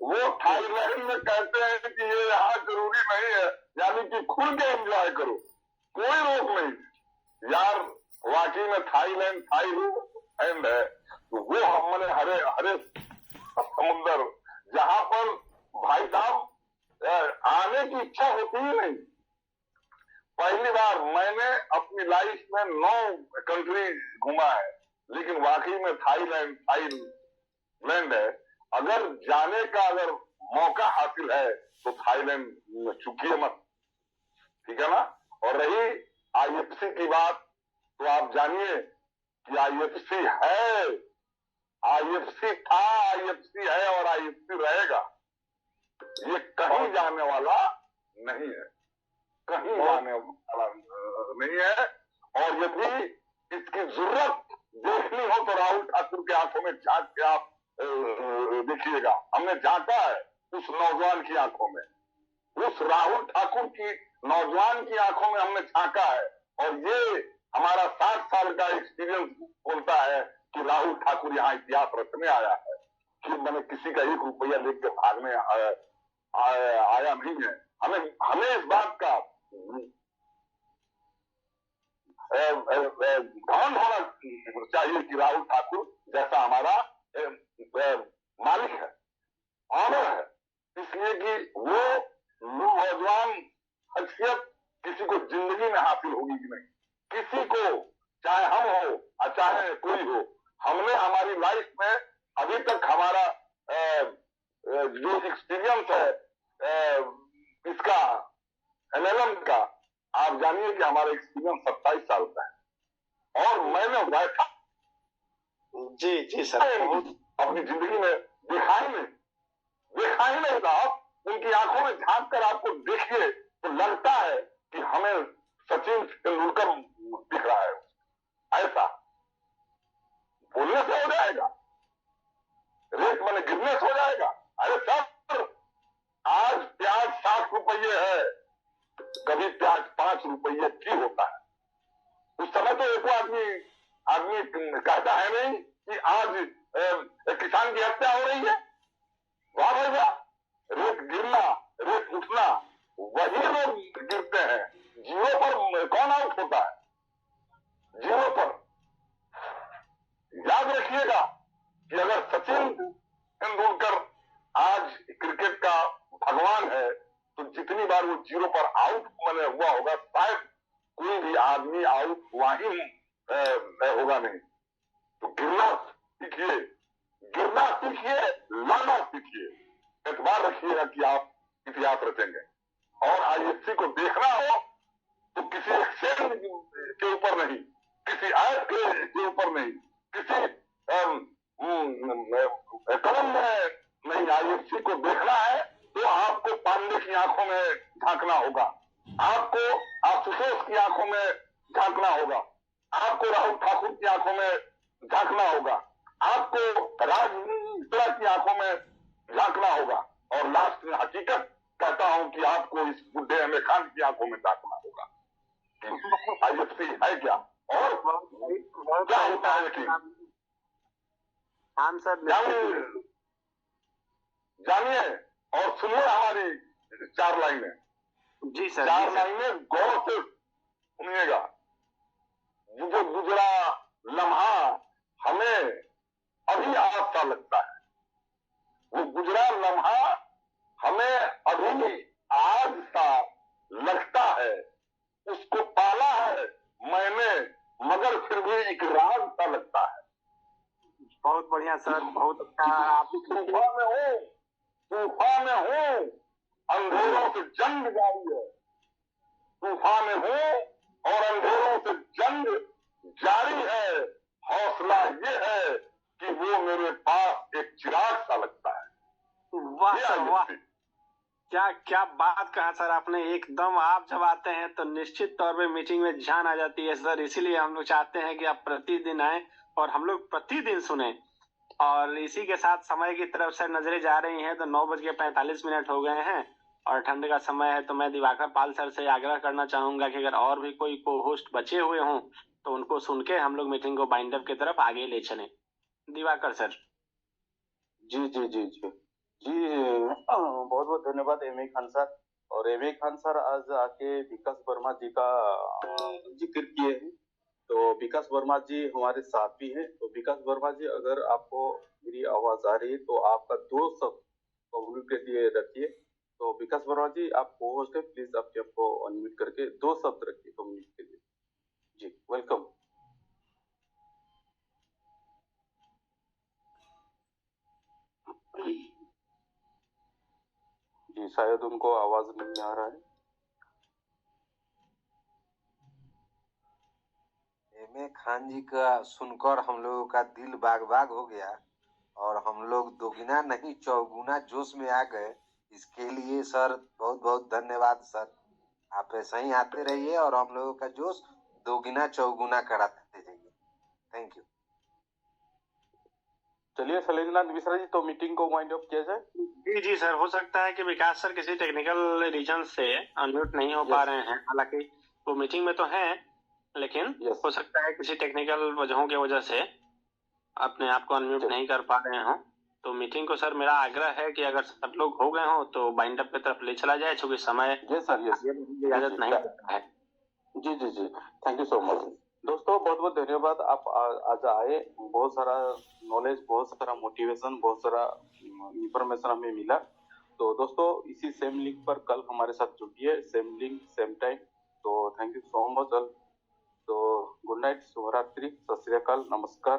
वो थाईलैंड में कहते हैं कि ये यहाँ जरूरी नहीं है, यानी कि खुल के एंजॉय करो, कोई रोक नहीं यार। वाकई में थाईलैंड थाईलैंड है वो हमने हरे समुंदर, जहां पर भाई साहब आने की इच्छा होती ही नहीं। पहली बार मैंने अपनी लाइफ में 9 कंट्री घूमा है, लेकिन वाकई में थाईलैंड है। अगर जाने का अगर मौका हासिल है तो थाईलैंड चुकिए मत, ठीक है ना। और रही IFC की बात, तो आप जानिए कि IFC है, IFC था, IFC है और IFC रहेगा। ये कहीं जाने वाला नहीं है, कहीं जाने वाला नहीं है। और यदि इसकी जरूरत देखनी हो तो राहुल ठाकुर के आंखों में झांक के आप देखिएगा। हमने झांका है उस नौजवान की आंखों में, उस राहुल ठाकुर की नौजवान की आंखों में हमने झांका है। और ये हमारा 60 साल का एक्सपीरियंस बोलता है कि राहुल ठाकुर यहाँ इतिहास रचने आया है, कि मैंने किसी का 1 रुपया देख के भागने आया नहीं है। हमें इस बात का घमंड होना चाहिए कि राहुल ठाकुर जैसा हमारा मालिक है, ऑनर है, इसलिए कि वो नौजवान हैसियत किसी को जिंदगी में हासिल होगी कि नहीं, किसी को, चाहे हम हो चाहे कोई हो। हमने हमारी लाइफ में अभी तक हमारा जो एक्सपीरियंस है इसका एमएलएम का, आप जानिए कि हमारा एक्सपीरियंस 27 साल का है। और मैंने बैठा जी सर, अपनी जिंदगी में देखा ही नहीं साहब। उनकी आंखों में झांक कर आपको देखिए तो लगता है कि हमें सचिन तेंदुलकर दिख रहा है। ऐसा बोलने से हो जाएगा, रेत मैंने गिरने से हो जाएगा। अरे सर, आज प्याज 60 रुपये है, कभी प्याज 5 रुपये की होता है। उस समय तो एक आदमी कहता है नहीं कि आज किसान की हत्या हो रही है। वाह भाई वाह, रेत गिरना, रेत उठना, वही लोग गिरते हैं। जीरो पर कौन आउट होता है? जीरो पर। याद रखिएगा कि अगर सचिन तेंदुलकर आज क्रिकेट का भगवान है तो जितनी बार वो जीरो पर आउट मैंने हुआ होगा, शायद कोई भी आदमी आउट हुआ ही होगा नहीं। तो गिरना सीखिए, लड़ना सीखिए। एतबार रखिएगा कि आप इतिहास रचेंगे। और आईएफसी को देखना हो तो किसी एक्सचेंज के ऊपर नहीं, किसी ऐप के ऊपर नहीं, किसी कलम में नहीं। आईएफसी को देखना है तो आपको पांडे की आंखों में झांकना होगा, आपको आशुतोष की आंखों में झांकना होगा, आपको राहुल ठाकुर की आंखों में झांकना होगा, आपको राजनीतिक की आंखों में झांकना होगा। और लास्ट में हकीकत कहता हूं कि आपको इस बुढ़े अमीर खान की आंखों में झांकना होगा कि आईएफसी है क्या और क्या होता है। कि जानिए और सुनिए हमारी 4 लाइनें। जी सर, 4 लाइनें गौर से सुनिएगा। जो गुजरा लम्हा हमें अभी आज सा लगता है, वो गुजरा लम्हा हमें अभी आज सा लगता है। उसको पाला है मैंने मगर फिर भी एक राज सा लगता है। बहुत बढ़िया सर, बहुत अच्छा। आप तूफान में हूँ, अंधेरों से जंग जारी है। तूफान में हूँ और अंधेरों से जंग जारी है। हौसला ये है कि वो मेरे पास एक चिराग सा लगता है। वाह सर वाह, क्या बात कहा सर आपने। एकदम आप जब आते हैं तो निश्चित तौर पे मीटिंग में जान आ जाती है सर। इसीलिए हम लोग चाहते हैं कि आप प्रतिदिन आए और हम लोग प्रतिदिन सुने। और इसी के साथ समय की तरफ से नजरें जा रही हैं तो 9:45 हो गए हैं और ठंड का समय है। तो मैं दिवाकर पाल सर से आग्रह करना चाहूंगा कि अगर और भी कोई को होस्ट बचे हुए हों तो उनको सुन के हम लोग मीटिंग को बाइंड अप की तरफ आगे ले चलें। दिवाकर सर। जी बहुत बहुत धन्यवाद एम ए खान सर। और एम ए खान सर आज आके विकास वर्मा जी का जिक्र किए हैं। तो विकास वर्मा जी हमारे साथ भी हैं। तो विकास वर्मा जी, अगर आपको मेरी आवाज आ रही है तो आपका 2 शब्द कबूल के लिए रखिए। तो विकास वर्मा जी, आप को होस्ट है, प्लीज आपको अनम्यूट करके 2 शब्द रखिए कम्युनिट के लिए। जी वेलकम। जी शायद उनको आवाज नहीं आ रहा है। एम ए खान जी का सुनकर हम लोगों का दिल बाग बाग हो गया और हम लोग दोगुना नहीं चौगुना जोश में आ गए। इसके लिए सर बहुत बहुत धन्यवाद सर। आप ऐसा ही आते रहिए और हम लोगों का जोश दोगुना चौगुना कराते जाइए। Thank you. चलिए शैलेंद्रनाथ मिश्रा जी, तो मीटिंग को वाइंड अप किया जाए। जी जी सर, हो सकता है कि विकास सर किसी टेक्निकल रीजन से अनम्यूट नहीं हो पा रहे हैं, हालांकि वो मीटिंग में तो हैं, लेकिन Yes. हो सकता है किसी टेक्निकल वजहों की वजह से अपने आप को अनम्यूट नहीं कर पा रहे हों। तो मीटिंग को सर मेरा आग्रह है कि अगर सब लोग हो गए हों तो बाइंड अप की तरफ ले चला जाए, क्योंकि समय यस सर, यस, इजाजत नहीं देता है। जी जी जी, थैंक यू सो मच दोस्तों, बहुत बहुत धन्यवाद। आप आज आए, बहुत सारा नॉलेज, बहुत सारा मोटिवेशन, बहुत सारा इंफॉर्मेशन हमें मिला। तो दोस्तों इसी सेम लिंक पर कल हमारे साथ जुड़िए, सेम लिंक सेम टाइम। तो thank you so much all. तो गुड नाइट, शुभ रात्रि, सत श्री अकाल, नमस्कार।